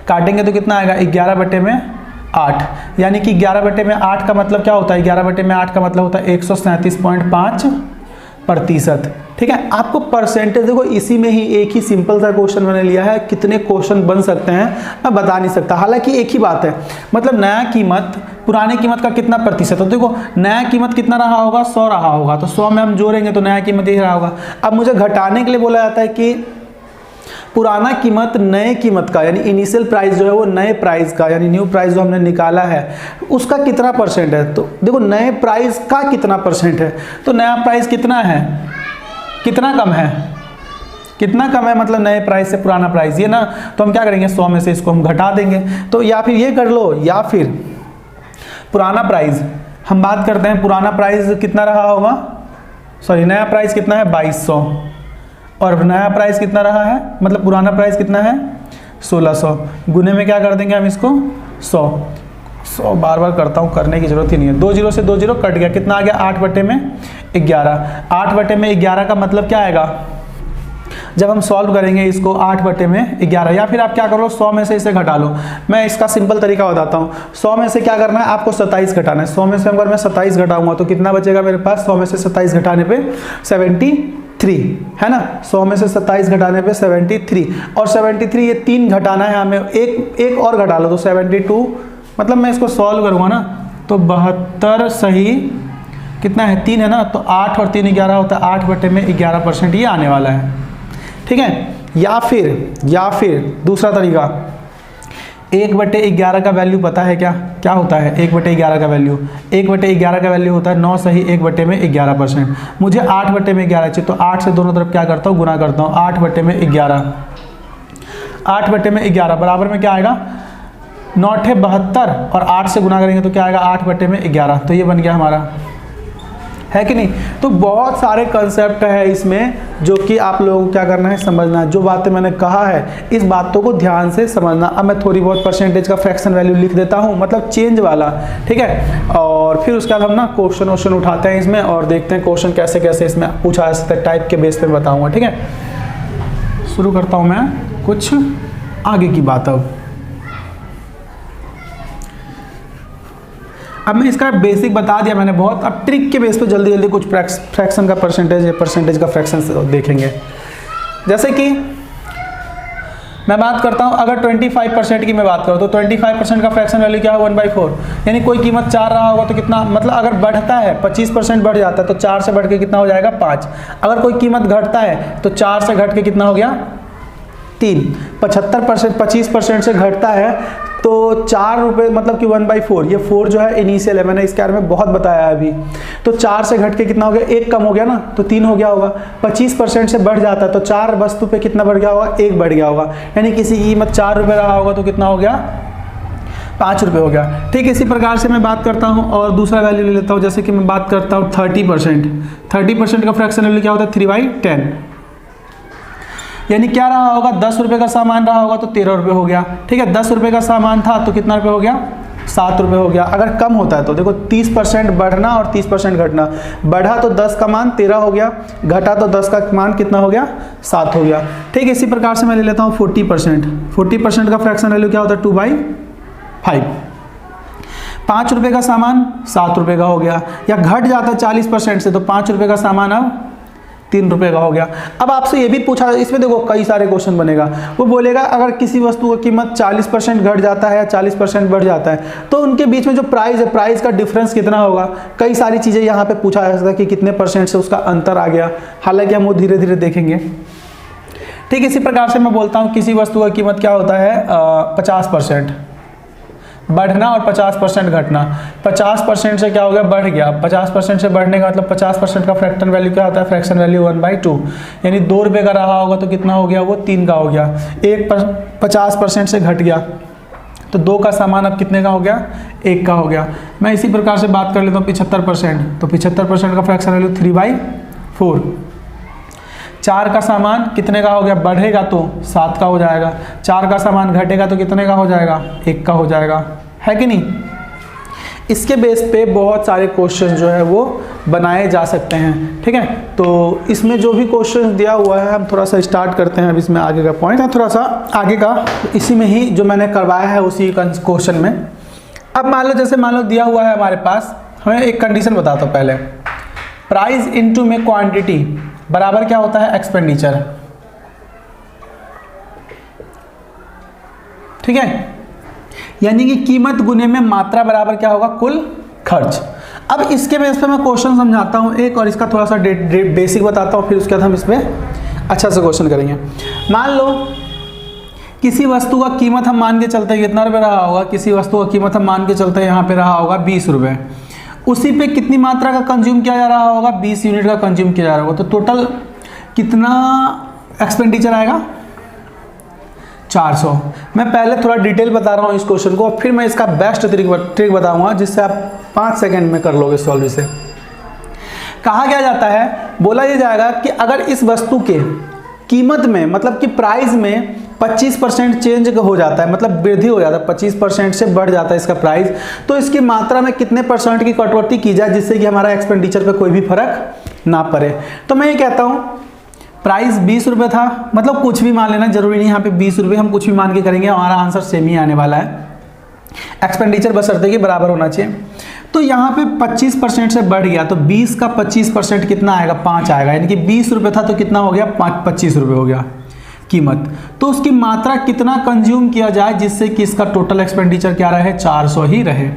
काटेंगे तो कितना आएगा, 11/8। यानी कि 11/8 का मतलब क्या होता है, 11/8 का मतलब होता है 137.5%। ठीक है, आपको परसेंटेज देखो इसी में ही एक ही सिंपल सा क्वेश्चन मैंने लिया है, कितने क्वेश्चन बन सकते हैं मैं बता नहीं सकता। हालांकि एक ही बात है, मतलब नया कीमत पुराने कीमत का कितना प्रतिशत, तो देखो नया कीमत कितना रहा होगा, 100 रहा होगा, तो 100 में हम जोड़ेंगे तो नया कीमत यही रहा होगा। अब मुझे घटाने के लिए बोला जाता है कि पुराना कीमत नए कीमत का, यानी इनिशियल प्राइस जो है वो नए प्राइस का, यानी न्यू प्राइस जो हमने निकाला है उसका कितना परसेंट है। तो देखो नए प्राइस का कितना परसेंट है, तो नया प्राइस कितना है, कितना कम है, कितना कम है मतलब नए प्राइस से पुराना प्राइस, ये ना। तो हम क्या करेंगे, 100 में से इसको हम घटा देंगे। तो या फिर ये कर लो, या फिर पुराना प्राइस हम बात करते हैं, पुराना प्राइस कितना रहा होगा, सॉरी नया प्राइस कितना है 2200 और नया प्राइस कितना रहा है, मतलब पुराना प्राइस कितना है 1600। गुने में क्या कर देंगे हम इसको 100 बार बार करता हूँ, करने की जरूरत ही नहीं है। 2 जीरो से 2 जीरो कट गया, कितना आ गया 8/11। 8/11 का मतलब क्या आएगा, जब हम सॉल्व करेंगे इसको 8/11, या फिर आप क्या करो 100 में से इसे घटा लो। मैं इसका सिंपल तरीका बताता हूँ, 100 में से क्या करना है आपको 27 घटाना है। 100 में से अगर मैं 27 घटाऊंगा तो कितना बचेगा मेरे पास, 100 में से 27 घटाने पे 73 है ना। 100 में से 27 घटाने पे 73 और 73 ये 3 घटाना है हमें, एक और घटा लो तो 72। मतलब मैं इसको सॉल्व करूँगा ना तो 72 सही कितना है 3 है ना, तो 8 और 3 11 होता है, 8/11% ये आने वाला है। ठीक है, या फिर दूसरा तरीका, 1/11 का वैल्यू पता है क्या, क्या होता है 1/11 का वैल्यू, 1/11 का वैल्यू होता है 9 सही 1/11%। मुझे 8/11 चाहिए तो 8 से दोनों तरफ क्या करता हूँ, गुना करता हूँ। 8/11 बराबर में क्या आएगा 9 72 और 8 से गुना करेंगे तो क्या आएगा 8/11। तो ये बन गया हमारा है कि नहीं। तो बहुत सारे कंसेप्ट है इसमें जो कि आप लोगों को क्या करना है, समझना है। जो बातें मैंने कहा है इस बातों को ध्यान से समझना। अब मैं थोड़ी बहुत परसेंटेज का फ्रैक्शन वैल्यू लिख देता हूँ, मतलब चेंज वाला, ठीक है। और फिर उसके बाद हम ना क्वेश्चन उठाते हैं इसमें और देखते हैं क्वेश्चन कैसे कैसे इसमें पूछा जा सकता है, टाइप के बेस पे बताऊंगा, ठीक है। शुरू करता हूँ मैं कुछ आगे की बात। अब मैं इसका बेसिक बता दिया मैंने बहुत, अब ट्रिक के बेस पे जल्दी जल्दी कुछ फ्रैक्शन का परसेंटेज का फ्रैक्शन देखेंगे। जैसे कि मैं बात करता हूं, अगर 25% की मैं बात करूं तो 25% का फ्रैक्शन वैल्यू क्या है, 1/4। यानी कोई कीमत 4 रहा होगा तो कितना, मतलब अगर बढ़ता है 25% बढ़ जाता है तो 4 से बढ़ के कितना हो जाएगा, 5। अगर कोई कीमत घटता है तो 4 से घट के कितना हो गया, 3। 75% 25% से घटता है तो 4 रुपये, मतलब कि 1/4। ये 4 जो है इनिशियल है, मैंने इसके बारे में बहुत बताया है अभी। तो 4 से घट के कितना हो गया, 1 कम हो गया ना, तो 3 हो गया होगा। 25% से बढ़ जाता है तो 4 वस्तु पे कितना बढ़ गया होगा, 1 बढ़ गया होगा। यानी किसी की कीमत 4 रुपये रहा होगा तो कितना हो गया, 5 रुपये हो गया। ठीक, इसी प्रकार से मैं बात करता हूँ और दूसरा वैल्यू ले लेता हूँ। जैसे कि मैं बात करता हूँ 30% का फ्रैक्शन वैल्यू क्या होता है, 3/10। यानी क्या रहा होगा, 10 रुपये का सामान रहा होगा तो 13 रुपये हो गया। ठीक है, 10 रुपये का सामान था तो कितना रुपये हो गया, 7 रुपये हो गया। अगर कम होता है तो देखो 30% बढ़ना और 30% घटना, बढ़ा तो 10 का मान 13 हो गया, घटा तो 10 का मान कितना हो गया, 7 हो गया। ठीक है, इसी प्रकार से मैं ले लेता हूँ 40% का फ्रैक्शन वैल्यू क्या होता है, 2/5। 5 रुपये का सामान 7 रुपये का हो गया, या घट जाता है 40% से तो 5 रुपये का सामान अब 3 रुपये का हो गया। अब आपसे ये भी पूछा, इसमें देखो कई सारे क्वेश्चन बनेगा। वो बोलेगा अगर किसी वस्तु की कीमत 40% घट जाता है या 40% बढ़ जाता है तो उनके बीच में जो प्राइस है, प्राइस का डिफरेंस कितना होगा। कई सारी चीज़ें यहाँ पे पूछा जा सकता है कि कितने % से उसका अंतर आ गया। हालांकि हम वो धीरे धीरे देखेंगे। ठीक, इसी प्रकार से मैं बोलता हूँ किसी वस्तु की कीमत क्या होता है, 50% बढ़ना और 50% घटना। 50% से क्या हो गया, बढ़ गया। 50% से बढ़ने का मतलब 50% का फ्रैक्शन वैल्यू क्या होता है, फ्रैक्शन वैल्यू 1/2। यानी 2 रुपये का रहा होगा तो कितना हो गया, वो 3 का हो गया। 50% से घट गया तो 2 का सामान अब कितने का हो गया, 1 का हो गया। मैं इसी प्रकार से बात कर लेता हूँ 75%, तो 75% का फ्रैक्शन वैल्यू 3/4। 4 का सामान कितने का हो गया, बढ़ेगा तो 7 का हो जाएगा। 4 का सामान घटेगा तो कितने का हो जाएगा, 1 का हो जाएगा, है कि नहीं। इसके बेस पे बहुत सारे क्वेश्चन जो है वो बनाए जा सकते हैं। ठीक है, तो इसमें जो भी क्वेश्चन दिया हुआ है हम थोड़ा सा स्टार्ट करते हैं। अब इसमें आगे का पॉइंट है थोड़ा सा आगे का, इसी में ही जो मैंने करवाया है उसी क्वेश्चन में। अब मान लो, जैसे मान लो दिया हुआ है हमारे पास, हमें एक कंडीशन बताता हूँ पहले। प्राइस इनटू में क्वांटिटी बराबर क्या होता है, एक्सपेंडिचर। ठीक है, यानी कि कीमत गुने में मात्रा बराबर क्या होगा, कुल खर्च। अब इसके बेस पे मैं क्वेश्चन समझाता हूं एक, और इसका थोड़ा सा बेसिक बताता हूं, फिर उसके बाद हम इसमें अच्छा से क्वेश्चन करेंगे। मान लो किसी वस्तु का कीमत हम मान के चलते हैं कितना रुपये रहा होगा, किसी वस्तु का कीमत हम मान के चलते हैं यहाँ पे रहा होगा 20 रुपये। उसी पे कितनी मात्रा का कंज्यूम किया जा रहा होगा, 20 यूनिट का कंज्यूम किया जा रहा होगा। तो टोटल कितना एक्सपेंडिचर आएगा, 400। मैं पहले थोड़ा डिटेल बता रहा हूँ इस क्वेश्चन को, फिर मैं इसका बेस्ट ट्रिक बताऊंगा जिससे आप 5 सेकंड में कर लोगे सॉल्व इसे। कहा क्या जाता है, बोला ये जाएगा कि अगर इस वस्तु के कीमत में, मतलब कि प्राइस में 25% चेंज हो जाता है, मतलब वृद्धि हो जाता है, 25% से बढ़ जाता है इसका प्राइस, तो इसकी मात्रा में कितने % की कटौती की जाए जिससे कि हमारा एक्सपेंडिचर पे कोई भी फर्क ना पड़े। तो मैं ये कहता हूँ प्राइस 20 रुपये था, मतलब कुछ भी मान लेना, जरूरी नहीं यहाँ पे 20 रुपये, हम कुछ भी मान के करेंगे, हमारा आंसर सेम ही आने वाला है। एक्सपेंडिचर बशर्ते कि बराबर होना चाहिए। तो यहाँ पे 25% से बढ़ गया तो 20 का 25% कितना आएगा, 5 आएगा। यानी कि 20 रुपये था तो कितना हो गया, 25 रुपये हो गया कीमत। तो उसकी मात्रा कितना कंज्यूम किया जाए जिससे कि इसका टोटल एक्सपेंडिचर क्या रहे, 400 ही रहे।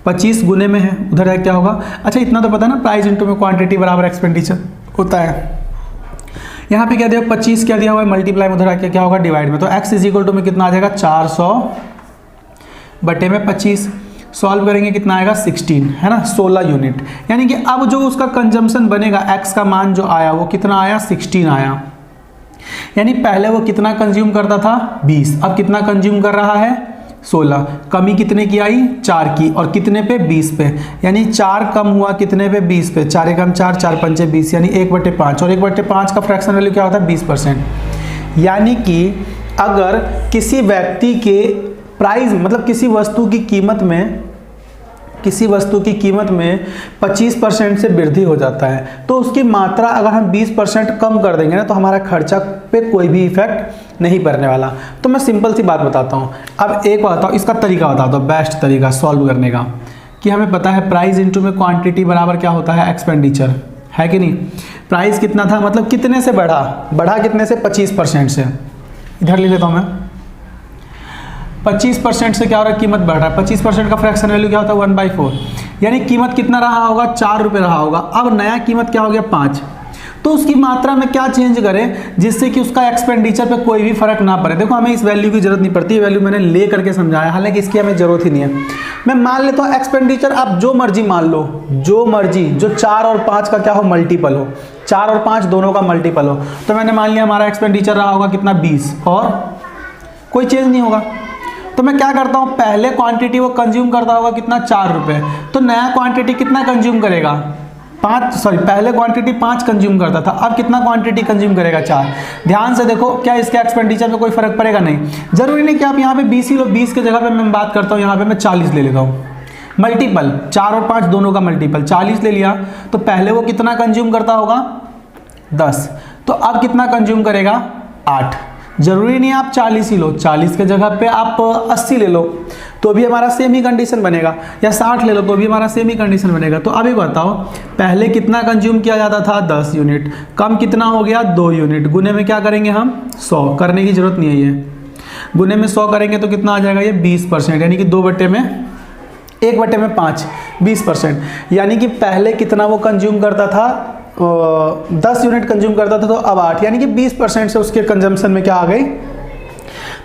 25 गुने में है, उधर क्या होगा, अच्छा इतना तो पता ना, प्राइस इंटू में क्वांटिटी बराबर एक्सपेंडिचर होता है। यहाँ पे क्या दिया, 25 क्या दिया हुआ है, मल्टीप्लाई में उधर आके क्या होगा, डिवाइड में। तो x इज में कितना आ जाएगा, 400 बटे में 25। सॉल्व करेंगे कितना आएगा, 16, है ना, 16 यूनिट। यानी कि अब जो उसका कंजम्पशन बनेगा, x का मान जो आया वो कितना आया, 16 आया। यानी पहले वो कितना कंज्यूम करता था, 20, अब कितना कंज्यूम कर रहा है, 16, कमी कितने की आई 4 की, और कितने पे 20 पे, यानी 4 कम हुआ कितने पे 20 पे, 4 एकम 4, 4 पंचे 20, यानी 1/5, और 1/5 का फ्रैक्शन वैल्यू क्या होता है 20%। यानी कि अगर किसी व्यक्ति के प्राइस मतलब किसी वस्तु की कीमत में 25% से वृद्धि हो जाता है तो उसकी मात्रा अगर हम 20% कम कर देंगे ना तो हमारा खर्चा पे कोई भी इफेक्ट नहीं पड़ने वाला। तो मैं सिंपल सी बात बताता हूँ। अब एक बात बताओ, इसका तरीका बताता हूँ, बेस्ट तरीका सॉल्व करने का, कि हमें पता है प्राइस इंटू में क्वांटिटी बराबर क्या होता है एक्सपेंडिचर, है कि नहीं। प्राइस कितना था मतलब कितने से बढ़ा कितने से 25% से, इधर ले लेता हूँ मैं, 25% से क्या हो रहा है कीमत बढ़ रहा है, 25% का फ्रैक्शन वैल्यू क्या होता है 1/4, यानी कीमत कितना रहा होगा 4 रुपये रहा होगा। अब नया कीमत क्या हो गया 5, तो उसकी मात्रा में क्या चेंज करें जिससे कि उसका एक्सपेंडिचर पे कोई भी फर्क ना पड़े। देखो हमें इस वैल्यू की जरूरत नहीं पड़ती, ये वैल्यू मैंने ले करके समझाया, हालांकि इसकी हमें जरूरत ही नहीं है। मैं मान लेता हूँ एक्सपेंडिचर आप जो मर्जी मान लो, जो मर्जी, जो 4 और 5 का क्या हो मल्टीपल हो, 4 और 5 दोनों का मल्टीपल हो। तो मैंने मान लिया हमारा एक्सपेंडिचर रहा होगा कितना 20 और कोई चेंज नहीं होगा। तो मैं क्या करता हूँ पहले क्वांटिटी वो कंज्यूम करता होगा कितना 4 रुपये, तो नया क्वांटिटी कितना कंज्यूम करेगा पहले क्वांटिटी 5 कंज्यूम करता था, अब कितना क्वांटिटी कंज्यूम करेगा 4। ध्यान से देखो क्या इसके एक्सपेंडिचर पे कोई फर्क पड़ेगा, नहीं। जरूरी नहीं कि आप यहाँ पे 20 ही लो, 20 के जगह पे मैं बात करता हूँ यहाँ पे मैं 40 ले लेता हूँ, मल्टीपल 4 और 5 दोनों का मल्टीपल 40 ले लिया। तो पहले वो कितना कंज्यूम करता होगा 10, तो अब कितना कंज्यूम करेगा 8। जरूरी नहीं आप 40 ही लो, 40 के जगह पे आप 80 ले लो तो भी हमारा सेम ही कंडीशन बनेगा, या 60 ले लो तो भी हमारा सेम ही कंडीशन बनेगा। तो अभी बताओ पहले कितना कंज्यूम किया जाता था 10 यूनिट, कम कितना हो गया 2 यूनिट, गुने में क्या करेंगे हम 100, करने की जरूरत नहीं है ये, गुने में 100 करेंगे तो कितना आ जाएगा ये 20%, यानी कि 1/5 20%। यानी कि पहले कितना वो कंज्यूम करता था 10 यूनिट कंज्यूम करता था तो अब 8, यानी कि 20% से उसके कंजम्पशन में क्या आ गई।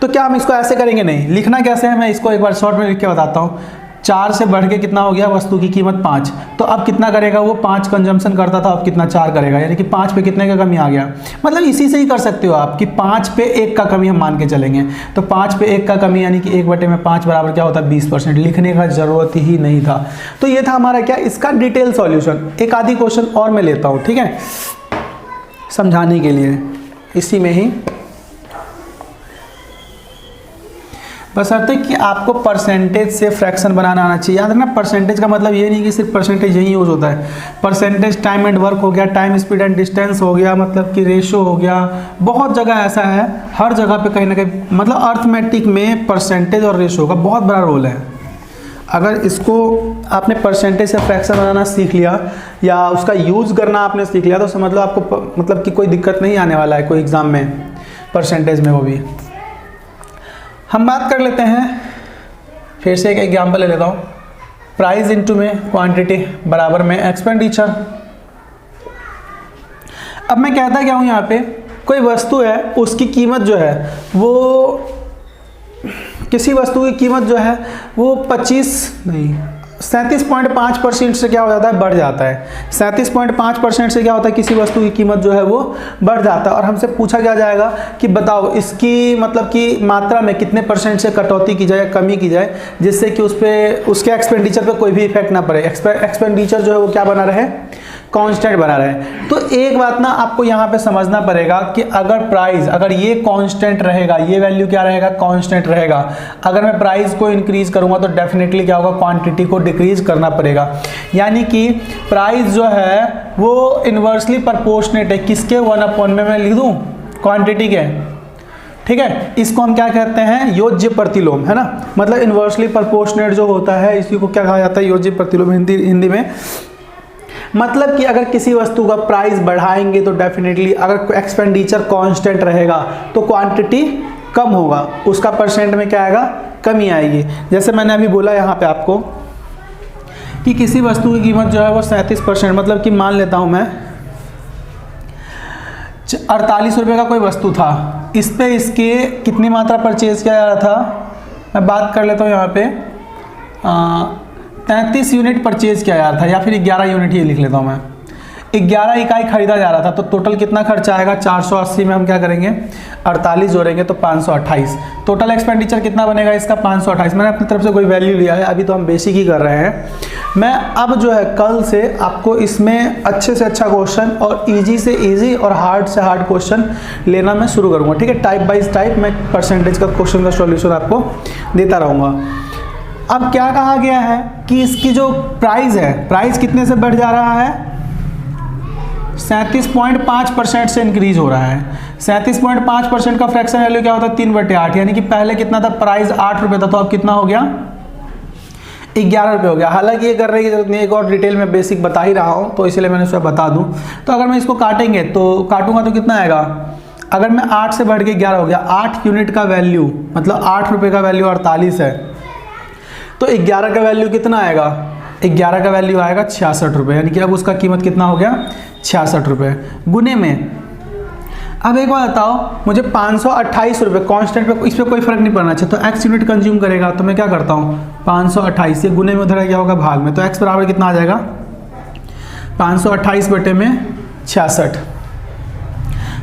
तो क्या हम इसको ऐसे करेंगे, नहीं। लिखना कैसे है मैं इसको एक बार शॉर्ट में लिख के बताता हूँ। 4 से बढ़ के कितना हो गया वस्तु की कीमत 5, तो अब कितना करेगा वो 5 कंजम्पशन करता था, अब कितना 4 करेगा, यानी कि 5 पे कितने का कमी आ गया। मतलब इसी से ही कर सकते हो आप कि 5 पे 1 का कमी हम मान के चलेंगे, तो 5 पे 1 का कमी यानी कि 1/5 बराबर क्या होता है 20%। लिखने का जरूरत ही नहीं था। तो ये था हमारा क्या इसका डिटेल सॉल्यूशन। एक आधी क्वेश्चन और मैं लेता हूँ, ठीक है, समझाने के लिए, इसी में ही बशर्ते कि आपको परसेंटेज से फ्रैक्शन बनाना आना चाहिए। याद रखना परसेंटेज का मतलब ये नहीं कि सिर्फ परसेंटेज यही यूज होता है, परसेंटेज टाइम एंड वर्क हो गया, टाइम स्पीड एंड डिस्टेंस हो गया, मतलब कि रेशो हो गया, बहुत जगह ऐसा है, हर जगह पे कहीं ना कहीं मतलब अर्थमेटिक में परसेंटेज और रेशो का बहुत बड़ा रोल है। अगर इसको आपने परसेंटेज से फ्रैक्शन बनाना सीख लिया या उसका यूज़ करना आपने सीख लिया तो समझ लो आपको मतलब कि कोई दिक्कत नहीं आने वाला है कोई एग्ज़ाम में परसेंटेज में। वो भी हम बात कर लेते हैं, फिर से एक एग्जाम्पल ले लेता हूँ। प्राइस इंटू में क्वांटिटी बराबर में एक्सपेंडिचर। अब मैं कहता क्या हूँ यहाँ पे कोई वस्तु है उसकी कीमत जो है वो किसी वस्तु की कीमत जो है वो 37.5% से क्या हो जाता है बढ़ जाता है। 37.5% से क्या होता है किसी वस्तु की कीमत जो है वो बढ़ जाता है, और हमसे पूछा क्या जाएगा कि बताओ इसकी मतलब कि मात्रा में कितने % से कटौती की जाए, कमी की जाए, जिससे कि उस पर उसके एक्सपेंडिचर पे कोई भी इफेक्ट ना पड़े, एक्सपेंडिचर जो है वो क्या बना रहे कांस्टेंट बना रहे। तो एक बात ना आपको यहाँ पे समझना पड़ेगा कि अगर प्राइस अगर ये कांस्टेंट रहेगा, ये वैल्यू क्या रहेगा कांस्टेंट रहेगा, अगर मैं प्राइस को इंक्रीज करूंगा तो डेफिनेटली क्या होगा क्वांटिटी को डिक्रीज करना पड़ेगा। यानी कि प्राइस जो है वो इन्वर्सली प्रोपोर्शनेट है किसके 1/, में मैं लिख दूं क्वांटिटी के, ठीक है। इसको हम क्या कहते हैं योज्य प्रतिलोम, है ना, मतलब इन्वर्सली प्रोपोर्शनेट जो होता है इसी को क्या कहा जाता है योज्य प्रतिलोम हिंदी में। मतलब कि अगर किसी वस्तु का प्राइस बढ़ाएंगे तो डेफिनेटली अगर एक्सपेंडिचर कांस्टेंट रहेगा तो क्वांटिटी कम होगा, उसका परसेंट में क्या आएगा कमी आएगी। जैसे मैंने अभी बोला यहाँ पे आपको कि किसी वस्तु की कीमत जो है वो 37%, मतलब कि मान लेता हूँ मैं 48 रुपये का कोई वस्तु था, इस पे इसके कितनी मात्रा परचेज किया जा रहा था, मैं बात कर लेता हूँ यहाँ पे 33 यूनिट परचेज किया जा रहा था, या फिर 11 यूनिट ही लिख लेता हूँ मैं। 11 इकाई खरीदा जा रहा था, तो टोटल कितना खर्चा आएगा, 480 में हम क्या करेंगे 48 जोड़ेंगे तो 528। टोटल एक्सपेंडिचर कितना बनेगा इसका 528। मैंने अपनी तरफ से कोई वैल्यू लिया है, अभी तो हम बेसिक ही कर रहे हैं। मैं अब जो है कल से आपको इसमें अच्छे से अच्छा क्वेश्चन और इजी से इजी और हार्ड से हार्ड क्वेश्चन लेना मैं शुरू करूँगा, ठीक है। टाइप बाइज टाइप मैं परसेंटेज का क्वेश्चन का सॉल्यूशन आपको देता रहूँगा। अब क्या कहा गया है कि इसकी जो प्राइस है, प्राइस कितने से बढ़ जा रहा है, 37.5% से इंक्रीज हो रहा है। 37.5% का फ्रैक्शन वैल्यू क्या होता है 3/8, यानी कि पहले कितना था, प्राइस 8 रुपये था, तो अब कितना हो गया 11 रुपये हो गया। हालांकि ये करने की जरूरत नहीं है, एक और डिटेल में बेसिक बता ही रहा हूँ तो इसलिए मैंने उसे बता दूँ। तो अगर मैं इसको काटेंगे तो काटूंगा तो कितना आएगा, अगर मैं 8 से बढ़ के 11 हो गया, 8 यूनिट का वैल्यू मतलब 8 रुपये का वैल्यू 48 है, तो 11 का वैल्यू कितना आएगा, 11 का वैल्यू आएगा 66 रुपये, यानी कि अब उसका कीमत कितना हो गया 66 रुपये। गुने में अब एक बात बताओ, मुझे 528 रुपये कॉन्स्टेंट पे, इस पर कोई फर्क नहीं पड़ना चाहिए, तो x यूनिट कंज्यूम करेगा, तो मैं क्या करता हूँ 528 से गुने में उधर क्या होगा भाग में, तो x बराबर कितना आ जाएगा 528 बटे में 66।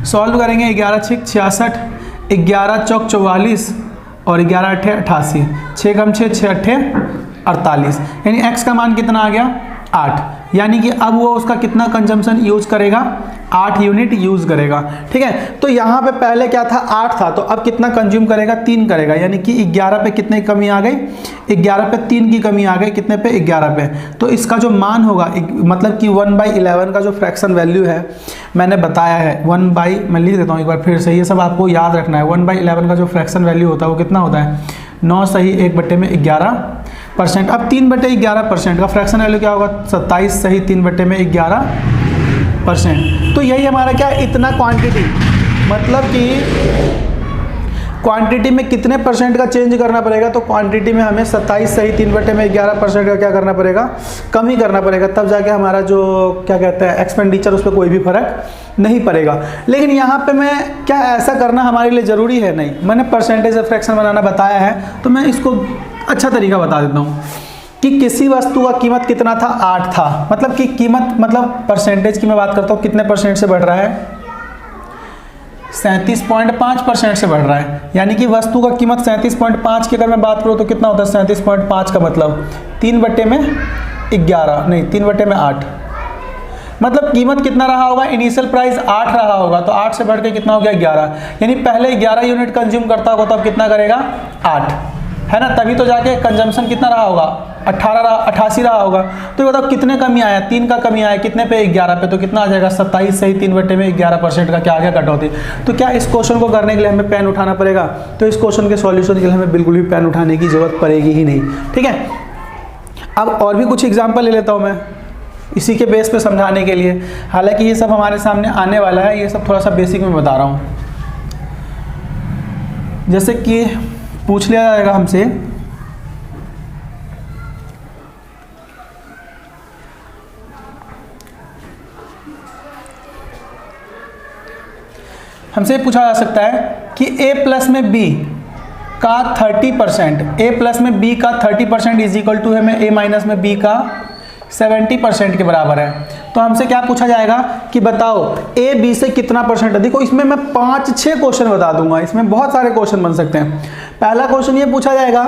सॉल्व करेंगे 11 6 66, 11 चौक 44 और 11 अट्ठे 88, 6 कम 6 6 अट्ठे 48, यानी x का मान कितना आ गया 8, यानी कि अब वो उसका कितना कंजम्पशन यूज करेगा 8 यूनिट यूज करेगा, ठीक है। तो यहाँ पे पहले क्या था 8 था, तो अब कितना कंज्यूम करेगा 3 करेगा, यानी कि 11 पे कितने की कमी आ गई, 11 पे 3 की कमी आ गई, कितने पे 11 पे। तो इसका जो मान होगा मतलब कि 1/11 का जो फ्रैक्शन वैल्यू है मैंने बताया है, मैं लिख देता हूँ एक बार फिर से, ये सब आपको याद रखना है। 1/11 का जो फ्रैक्शन वैल्यू होता है वो कितना होता है 9 सही 1 बटे में 11%। अब 3/11% का फ्रैक्शन वैल्यू क्या होगा 27 सही 3 बटे में 11%। तो यही हमारा क्या है, इतना क्वांटिटी, मतलब कि क्वांटिटी में कितने परसेंट का चेंज करना पड़ेगा, तो क्वांटिटी में हमें 27 सही 3 बटे में 11% का क्या करना पड़ेगा, कमी करना पड़ेगा, तब जाके हमारा जो क्या कहते हैं एक्सपेंडिचर उस पर कोई भी फर्क नहीं पड़ेगा। लेकिन यहाँ पे मैं क्या ऐसा करना हमारे लिए ज़रूरी है नहीं, मैंने परसेंटेज फ्रैक्शन बनाना बताया है, तो मैं इसको अच्छा तरीका बता देता हूँ कि किसी वस्तु का कीमत कितना था 8 था, मतलब कि कीमत मतलब परसेंटेज की मैं बात करता हूँ, कितने परसेंट से बढ़ रहा है 37.5% से बढ़ रहा है, यानी कि वस्तु का कीमत 37.5 की अगर मैं बात करूँ तो कितना होता है 37.5 का मतलब 3 बटे में 11 नहीं 3 बटे में 8, मतलब कीमत कितना रहा होगा, इनिशियल प्राइस 8 रहा होगा, तो 8 से बढ़ के कितना हो गया 11, यानी पहले 11 यूनिट कंज्यूम करता होगा तो अब कितना करेगा 8, है ना, तभी तो जाके कंजम्पशन कितना रहा होगा 88 रहा होगा। तो ये बताओ कितने कमी आया, 3 का कमी आया, कितने पे 11 पे, तो कितना आ जाएगा 27 सही 3 बटे में 11% का क्या आ गया कटौती। तो क्या इस क्वेश्चन को करने के लिए हमें पेन उठाना पड़ेगा, तो इस क्वेश्चन के सॉल्यूशन के लिए हमें बिल्कुल भी पेन उठाने की जरूरत पड़ेगी ही नहीं, ठीक है। अब और भी कुछ एग्जाम्पल ले लेता हूँ मैं इसी के बेस पे समझाने के लिए, हालांकि ये सब हमारे सामने आने वाला है, ये सब थोड़ा सा बेसिक में बता रहा हूँ। जैसे कि पूछ लिया जाएगा हमसे पूछा जा सकता है कि a प्लस में b का 30%, a प्लस में b का 30% इज इक्वल टू है में a माइनस में b का 70% के बराबर है। तो हमसे क्या पूछा जाएगा कि बताओ a b से कितना परसेंट है। देखो इसमें मैं 5-6 क्वेश्चन बता दूंगा, इसमें बहुत सारे क्वेश्चन बन सकते हैं। पहला क्वेश्चन ये पूछा जाएगा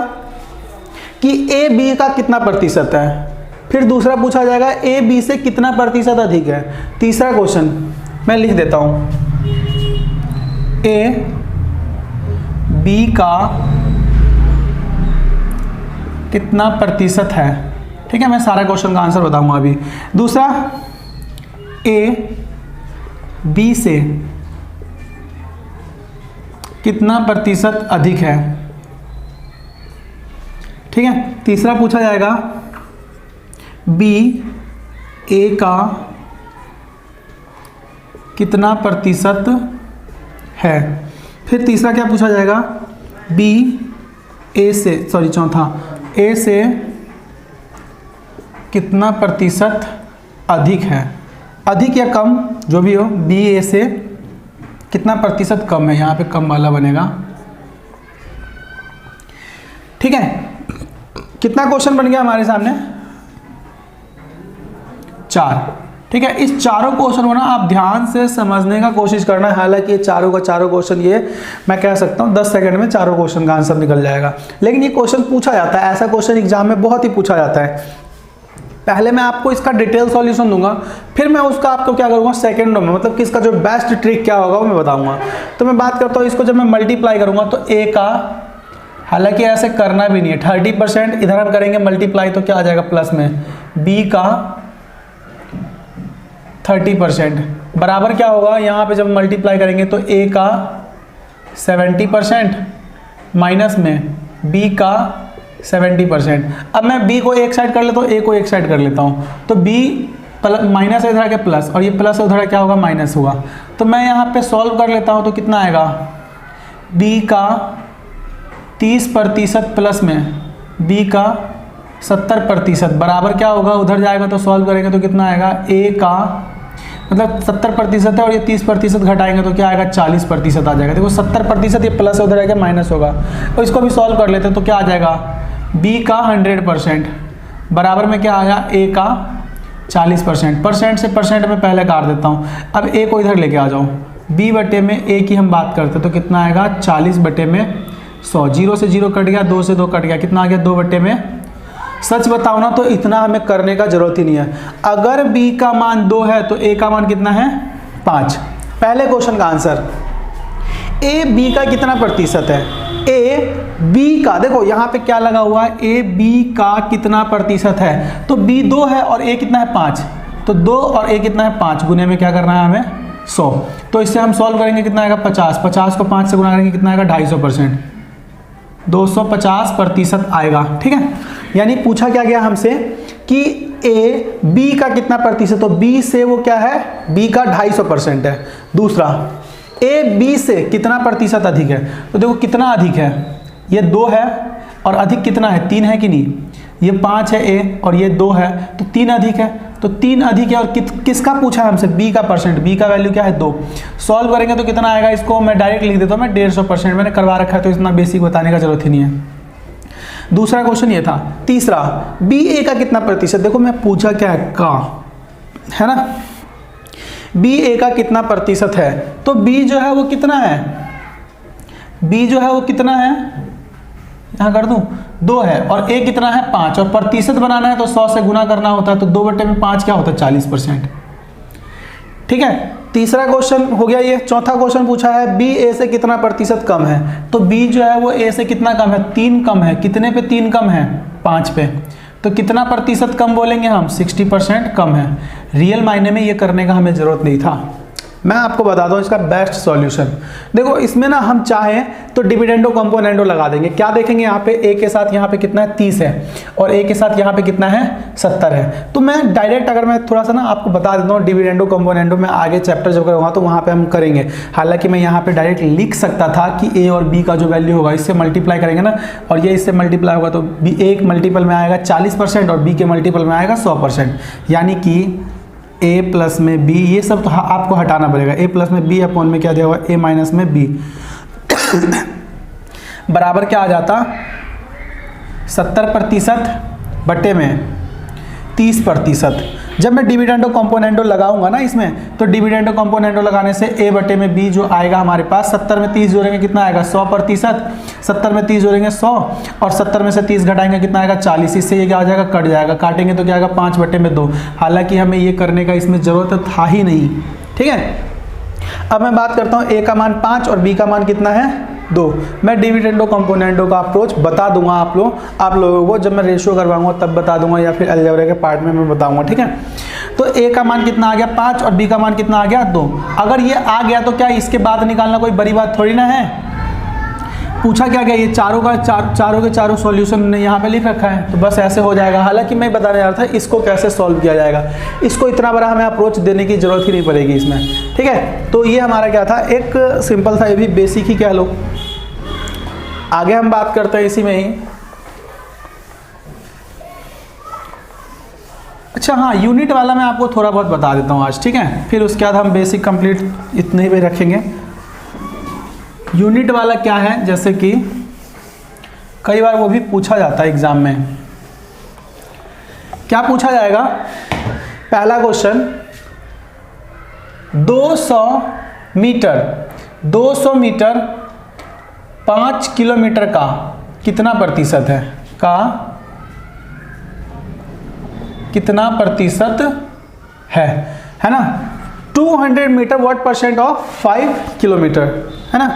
कि a b का कितना प्रतिशत है, फिर दूसरा पूछा जाएगा a b से कितना प्रतिशत अधिक है। तीसरा क्वेश्चन मैं लिख देता हूँ a b का कितना प्रतिशत है, ठीक है, मैं सारा क्वेश्चन का आंसर बताऊंगा अभी। दूसरा a b से कितना प्रतिशत अधिक है, ठीक है। तीसरा पूछा जाएगा b a का कितना प्रतिशत है, फिर तीसरा क्या पूछा जाएगा b a से चौथा a से कितना प्रतिशत अधिक है, अधिक या कम जो भी हो, b a से कितना प्रतिशत कम है, यहाँ पे कम वाला बनेगा, ठीक है। कितना क्वेश्चन बन गया हमारे सामने 4, ठीक है। इस चारों क्वेश्चन को ना आप ध्यान से समझने का कोशिश करना है। हालांकि ये चारों का चारों क्वेश्चन ये मैं कह सकता हूँ 10 सेकंड में चारों क्वेश्चन का आंसर निकल जाएगा, लेकिन ये क्वेश्चन पूछा जाता है, ऐसा क्वेश्चन एग्जाम में बहुत ही पूछा जाता है। पहले मैं आपको इसका डिटेल सॉल्यूशन दूंगा, फिर मैं उसका आपको क्या करूंगा सेकंडों में, मतलब कि इसका जो बेस्ट ट्रिक क्या होगा वो मैं बताऊंगा। तो मैं बात करता हूँ इसको, जब मैं मल्टीप्लाई करूंगा तो a का, हालांकि ऐसे करना भी नहीं है, 30% इधर हम करेंगे मल्टीप्लाई तो क्या आ जाएगा प्लस में, b का 30% बराबर क्या होगा, यहाँ पे जब मल्टीप्लाई करेंगे तो a का 70% माइनस में b का 70%। अब मैं b को एक साइड कर लेता हूँ, a को एक साइड कर लेता हूँ, तो b माइनस है इधर के प्लस, और ये प्लस है उधर क्या होगा माइनस होगा। तो मैं यहाँ पे सॉल्व कर लेता हूँ तो कितना आएगा, b का 30% प्लस में b का 70% बराबर क्या होगा, उधर जाएगा तो सॉल्व करेंगे तो कितना आएगा, a का मतलब 70% है और ये 30% घटाएंगे तो क्या आएगा 40% आ जाएगा। देखो 70% ये प्लस है उधर आएगा माइनस होगा, और इसको भी सॉल्व कर लेते हैं तो क्या आ जाएगा, b का 100% बराबर में क्या आया, a का 40%। परसेंट से परसेंट में पहले काट देता हूँ। अब a को इधर लेके आ जाओ, b बटे में a की हम बात करते तो कितना आएगा 40 बटे में 100, 0 से 0 कट गया, 2 से 2 कट गया, कितना आ गया 2 बटे में। सच बताओ ना तो इतना हमें करने का जरूरत ही नहीं है। अगर b का मान 2 है तो a का मान कितना है 5। पहले क्वेश्चन का आंसर, a b का कितना प्रतिशत है, a b का, देखो यहाँ पे क्या लगा हुआ है, a b का कितना प्रतिशत है, तो b 2 है और a कितना है 5, तो 2 और a कितना है 5, गुने में क्या करना है हमें 100। तो इससे हम सॉल्व करेंगे कितना आएगा 50, 50 को 5 से गुना करेंगे कितना आएगा 250%, 250% आएगा। ठीक है, यानी पूछा क्या गया हमसे कि a b का कितना प्रतिशत, तो b से वो क्या है, b का 250% है। दूसरा a b से कितना प्रतिशत अधिक है, तो देखो कितना अधिक है, ये 2 है और अधिक कितना है 3 है कि नहीं, ये 5 है a और ये 2 है तो 3 अधिक है, तो 3 अधिक है और किसका पूछा है हमसे, b का परसेंट, b का वैल्यू क्या है 2। सॉल्व करेंगे तो कितना आएगा, इसको मैं डायरेक्ट लिख देता हूँ, मैं 150% मैंने करवा रखा है तो इतना बेसिक बताने का जरूरत ही नहीं है। दूसरा क्वेश्चन ये था। तीसरा, बी ए का कितना प्रतिशत, देखो मैं पूछा क्या है का, है ना, बी ए का कितना प्रतिशत है, तो बी जो है वो कितना है, बी जो है वो कितना है, यहाँ कर दूं 2 है और ए कितना है 5, और प्रतिशत बनाना है तो 100 से गुना करना होता है, तो 2 बटे में 5 क्या होता है 40%। ठीक है, तीसरा क्वेश्चन हो गया ये। चौथा क्वेश्चन पूछा है बी ए से कितना प्रतिशत कम है, तो बी जो है वो ए से कितना कम है, 3 कम है, कितने पे 3 कम है 5 पे, तो कितना प्रतिशत कम बोलेंगे हम, 60% कम है। रियल मायने में ये करने का हमें जरूरत नहीं था। मैं आपको बता दूं इसका बेस्ट सॉल्यूशन, देखो इसमें ना हम चाहें तो डिविडेंडो कंपोनेंडो लगा देंगे। क्या देखेंगे यहाँ पे ए के साथ यहाँ पे कितना है 30 है और ए के साथ यहाँ पे कितना है 70 है, तो मैं डायरेक्ट अगर मैं थोड़ा सा ना आपको बता देता हूँ डिविडेंडो कंपोनेंडो में आगे चैप्टर जब करूँगा तो वहाँ पे हम करेंगे। हालांकि मैं यहाँ पे डायरेक्ट लिख सकता था कि ए और बी का जो वैल्यू होगा इससे मल्टीप्लाई करेंगे ना, और ये इससे मल्टीप्लाई होगा तो बी एक मल्टीपल में आएगा 40% और बी के मल्टीपल में आएगा 100%, यानी कि a प्लस में b, ये सब तो आपको हटाना पड़ेगा। a प्लस में b अपॉन में क्या दिया हुआ, a माइनस में b बराबर क्या आ जाता 70% बटे में 30%। जब मैं डिविडेंडो कंपोनेंडो लगाऊंगा ना इसमें, तो डिविडेंडो कंपोनेंडो लगाने से a बटे में b जो आएगा हमारे पास, 70 में 30 जोड़ेंगे कितना आएगा 100%, 70 में 30 जोड़ेंगे 100 और 70 में से 30 घटाएंगे कितना आएगा 40, इससे ये क्या आ जाएगा कट जाएगा, काटेंगे तो क्या आएगा 5 बटे में 2। हालांकि हमें ये करने का इसमें ज़रूरत था ही नहीं। ठीक है, अब मैं बात करता हूँ a का मान 5 और b का मान कितना है 2। मैं डिविडेंडो कंपोनेंडो का अप्रोच बता दूंगा आप लोगों को, जब मैं रेशियो करवाऊंगा तब बता दूंगा, या फिर अलजेब्रा के पार्ट में मैं बताऊंगा। ठीक है, तो a का मान कितना आ गया 5 और b का मान कितना आ गया 2। अगर ये आ गया तो क्या इसके बाद निकालना कोई बड़ी बात थोड़ी ना है। पूछा क्या गया, ये चारों के चारों सॉल्यूशन यहाँ पे लिख रखा है, तो बस ऐसे हो जाएगा। हालांकि मैं बताने जा रहा था इसको कैसे सॉल्व किया जाएगा, इसको इतना बड़ा हमें अप्रोच देने की जरूरत ही नहीं पड़ेगी इसमें। ठीक है, तो ये हमारा क्या था, एक सिंपल था, ये भी बेसिक ही कह लो। आगे हम बात करते हैं इसी में ही। अच्छा हाँ, यूनिट वाला मैं आपको थोड़ा बहुत बता देता हूँ आज। ठीक है, फिर उसके बाद हम बेसिक कंप्लीट इतने ही पे रखेंगे। यूनिट वाला क्या है, जैसे कि कई बार वो भी पूछा जाता है एग्जाम में। क्या पूछा जाएगा, पहला क्वेश्चन, 200 मीटर 5 किलोमीटर का कितना प्रतिशत है, कितना प्रतिशत है ना। 200 metre what percent of 5 kilometre, है ना।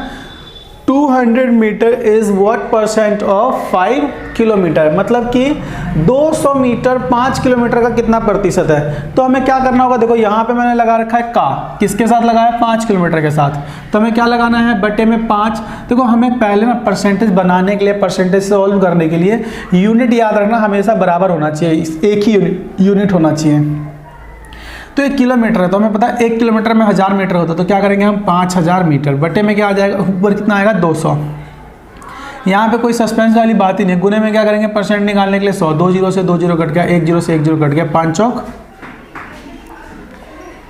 200 metre is what percent of 5 kilometre, मतलब कि 200 मीटर 5 किलोमीटर का कितना प्रतिशत है। तो हमें क्या करना होगा, देखो यहाँ पे मैंने लगा रखा है का, किसके साथ लगाया, 5 किलोमीटर के साथ। तो हमें क्या लगाना है, बटे में 5। देखो हमें पहले ना परसेंटेज बनाने के लिए, परसेंटेज सॉल्व करने के लिए यूनिट याद रखना हमेशा बराबर होना चाहिए, एक ही यूनिट होना चाहिए। तो 1 किलोमीटर है, तो हमें पता है 1 किलोमीटर में 1000 मीटर होता है, तो क्या करेंगे हम 5000 मीटर बटे में क्या आ जाएगा, ऊपर कितना आएगा 200। यहाँ पे कोई सस्पेंस वाली बात ही नहीं, गुने में क्या करेंगे, परसेंट निकालने के लिए 100, 2 0 से 2 0 कट गया, 1 0 से 1 0 कट गया, 5 चौक,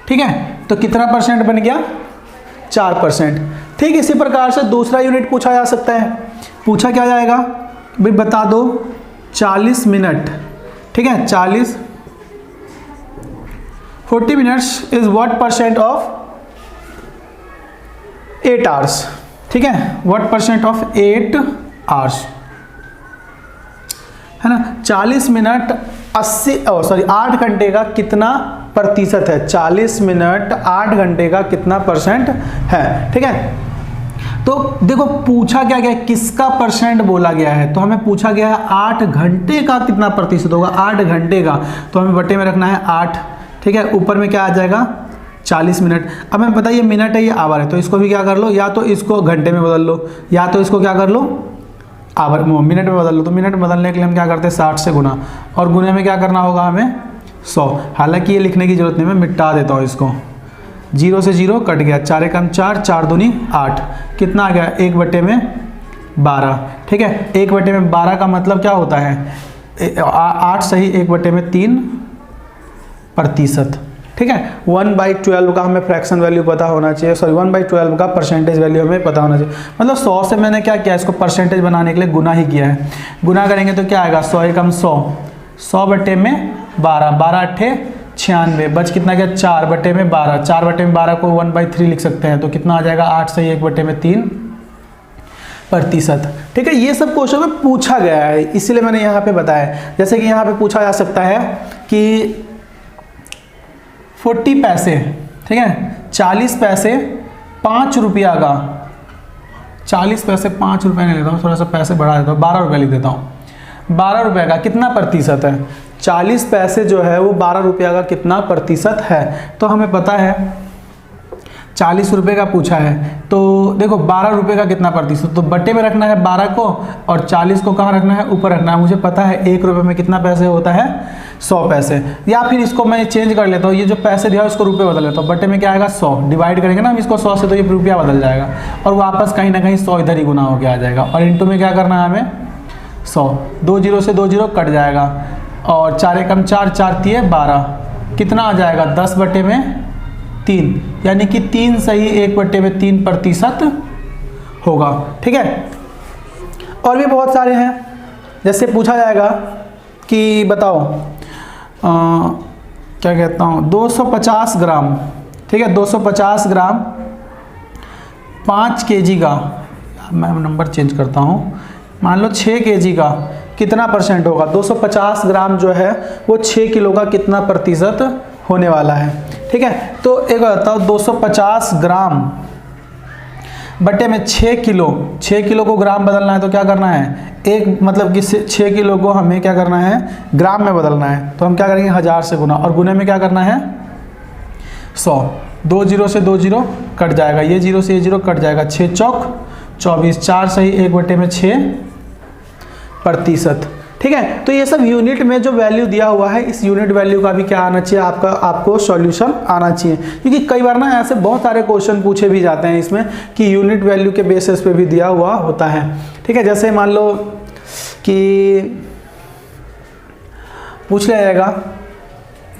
ठीक है। तो कितना परसेंट बन गया, 4%। ठीक इसी प्रकार से दूसरा यूनिट पूछा जा सकता है। पूछा क्या जाएगा भाई, बता दो 40 मिनट, ठीक है, 40 minutes is what percent of 8 hours, ठीक है, व्हाट परसेंट ऑफ 8 आवर्स, है ना। 40 मिनट 8 घंटे का कितना प्रतिशत है, 40 मिनट 8 घंटे का कितना परसेंट है, ठीक है। तो देखो पूछा क्या गया, किसका परसेंट बोला गया है, तो हमें पूछा गया है 8 घंटे का कितना प्रतिशत होगा, 8 घंटे का, तो हमें बटे में रखना है 8, ठीक है। ऊपर में क्या आ जाएगा 40 मिनट। अब हमें पता है ये मिनट है, ये आवर है, तो इसको भी क्या कर लो, या तो इसको घंटे में बदल लो, या तो इसको क्या कर लो आवर मिनट में बदल लो। तो मिनट बदलने के लिए हम क्या करते हैं 60 से गुना, और गुने में क्या करना होगा हमें 100। हालांकि ये लिखने की जरूरत नहीं, मैं मिटा देता हूँ इसको, 0 से 0 कट गया, 4 एकम 4, 4 दूनी 8, कितना आ गया 1 बटे में 12, ठीक है। 1 बटे में 12 का मतलब क्या होता है, 8 सही 1 बटे में 3%, ठीक है। 1/12 का हमें फ्रैक्शन वैल्यू पता होना चाहिए, सॉरी 1/12 का परसेंटेज वैल्यू हमें पता होना चाहिए। मतलब 100 से मैंने क्या किया, इसको परसेंटेज बनाने के लिए गुना ही किया है। गुना करेंगे तो क्या आएगा 100 एकम 100, 100 बटे में 12, 12 अट्ठे 96, बच कितना गया 4 बटे में 12, 4 बटे में 12 को 1/3 लिख सकते हैं, तो कितना आ जाएगा 8 सही 1 बटे में 3%, ठीक है। ये सब क्वेश्चन में पूछा गया है, इसीलिए मैंने यहाँ पे बताया। जैसे कि यहाँ पे पूछा जा सकता है कि 40 पैसे, ठीक है, 40 पैसे 5 रुपया का, 40 पैसे 5 रुपये नहीं लेता हूँ, थोड़ा सा पैसे बढ़ा देता हूँ, 12 रुपये लिख देता हूँ। 12 रुपये का कितना प्रतिशत है, 40 पैसे जो है वो 12 रुपया का कितना प्रतिशत है। तो हमें पता है 40 रुपये का पूछा है, तो देखो 12 रुपये का कितना प्रतिशत, तो बटे में रखना है 12 को, और 40 को कहाँ रखना है, ऊपर रखना है। मुझे पता है 1 रुपये में कितना पैसे होता है 100 पैसे, या फिर इसको मैं चेंज कर लेता हूँ, ये जो पैसे दिया उसको रुपये बदल लेता हूँ, बटे में क्या आएगा 100, डिवाइड करेंगे ना हम इसको 100 से, तो ये रुपया बदल जाएगा, और वापस कहीं ना कहीं 100 इधर ही गुना होकर आ जाएगा, और इंटू में क्या करना है हमें 100, 2 0 से 2 0 कट जाएगा, और 4 एकम 4, 4 तिये 12, कितना आ जाएगा 10 बटे में 3, यानी कि 3 सही 1 बटे में 3% होगा, ठीक है। और भी बहुत सारे हैं, जैसे पूछा जाएगा कि बताओ क्या कहता हूँ 250 ग्राम, ठीक है, 250 ग्राम 5 kg का, मैं नंबर चेंज करता हूँ, मान लो 6 kg का कितना परसेंट होगा, 250 ग्राम जो है वो 6 किलो का कितना प्रतिशत होने वाला है, ठीक है। तो एक बताओ 250 ग्राम बटे में 6 किलो, 6 किलो को ग्राम बदलना है तो क्या करना है, एक मतलब कि 6 किलो को हमें क्या करना है ग्राम में बदलना है, तो हम क्या करेंगे 1000 से गुना, और गुने में क्या करना है 100, 2 0 से 2 0 कट जाएगा, ये 0 से ये 0 कट जाएगा, 6 चौक 24, 4 सही 1 बटे में 6%, ठीक है। तो ये सब यूनिट में जो वैल्यू दिया हुआ है, इस यूनिट वैल्यू का भी क्या आना चाहिए, आपको सॉल्यूशन आना चाहिए, क्योंकि कई बार ना ऐसे बहुत सारे क्वेश्चन पूछे भी जाते हैं इसमें कि यूनिट वैल्यू के बेसिस पे भी दिया हुआ होता है, ठीक है। जैसे मान लो कि पूछ लिया जाएगा,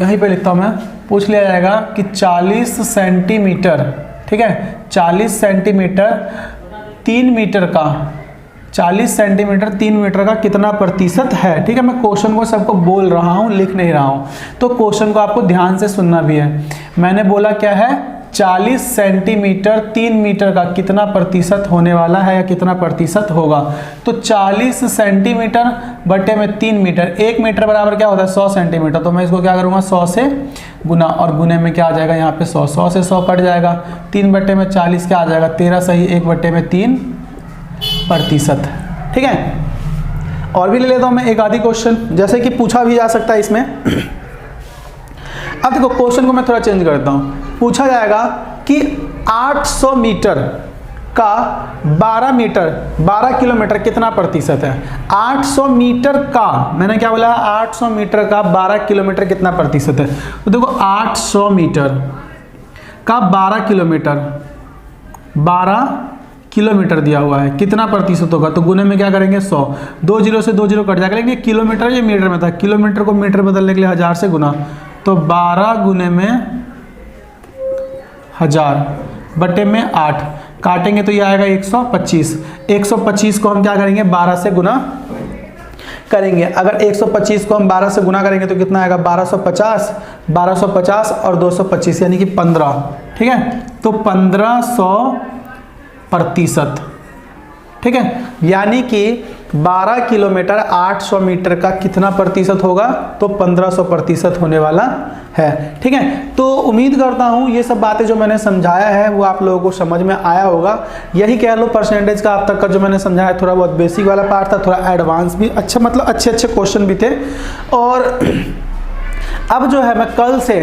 यहीं पे लिखता हूँ मैं, पूछ लिया जाएगा कि 40 सेंटीमीटर, ठीक है, 40 सेंटीमीटर 3 मीटर का, 40 सेंटीमीटर 3 मीटर का कितना प्रतिशत है, ठीक है। मैं क्वेश्चन को सबको बोल रहा हूँ, लिख नहीं रहा हूँ, तो क्वेश्चन को आपको ध्यान से सुनना भी है। मैंने बोला क्या है 40 सेंटीमीटर 3 मीटर का कितना प्रतिशत होने वाला है या कितना प्रतिशत होगा। तो 40 सेंटीमीटर बटे में 3 मीटर, 1 मीटर बराबर क्या होता है 100 सेंटीमीटर। तो मैं इसको क्या करूँगा 100 से गुना, और गुने में क्या आ जाएगा यहाँ पे 100, 100 से 100 कट जाएगा, 3 बटे में 40 क्या आ जाएगा 13 सही, 1 बटे में 3 प्रतिशत। ठीक है, और भी ले लेता हूँ मैं एक आधी क्वेश्चन, जैसे कि पूछा भी जा सकता है इसमें। अब देखो क्वेश्चन को मैं थोड़ा चेंज करता हूँ। पूछा जाएगा कि 800 मीटर का 12 किलोमीटर कितना प्रतिशत है। 800 मीटर का, मैंने क्या बोला 800 मीटर का 12 किलोमीटर कितना प्रतिशत है। तो देखो 800 मीटर का 12 किलोमीटर दिया हुआ है, कितना प्रतिशत होगा। तो गुने में क्या करेंगे 100, 2 जीरो से 2 जीरो कट जाएगा, लेकिन ये किलोमीटर ये मीटर में था, किलोमीटर को मीटर बदलने के लिए 1000 से गुना, तो 12 गुने में 1000 बटे में 8 काटेंगे तो ये आएगा 125। 125 को हम क्या करेंगे 12 से गुना करेंगे। अगर 125 को हम 12 से गुना करेंगे तो कितना आएगा 1250 और 225 यानी कि 15। ठीक है, तो 1500 प्रतिशत। ठीक है, यानी कि 12 किलोमीटर 800 मीटर का कितना प्रतिशत होगा, तो 1500 प्रतिशत होने वाला है। ठीक है, तो उम्मीद करता हूँ ये सब बातें जो मैंने समझाया है वो आप लोगों को समझ में आया होगा। यही कह लो परसेंटेज का अब तक का जो मैंने समझाया, थोड़ा बहुत बेसिक वाला पार्ट था, थोड़ा एडवांस भी, अच्छा मतलब अच्छे क्वेश्चन भी थे। और अब जो है मैं कल से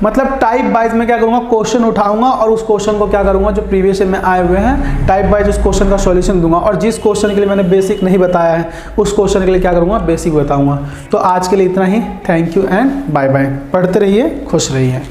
मतलब टाइप वाइज में क्या करूँगा क्वेश्चन उठाऊंगा और उस क्वेश्चन को क्या करूँगा जो प्रीवियस में आए हुए हैं टाइप वाइज उस क्वेश्चन का सॉल्यूशन दूंगा, और जिस क्वेश्चन के लिए मैंने बेसिक नहीं बताया है उस क्वेश्चन के लिए क्या करूँगा बेसिक बताऊँगा। तो आज के लिए इतना ही, thank you and bye bye. पढ़ते रहिए, खुश रहिए।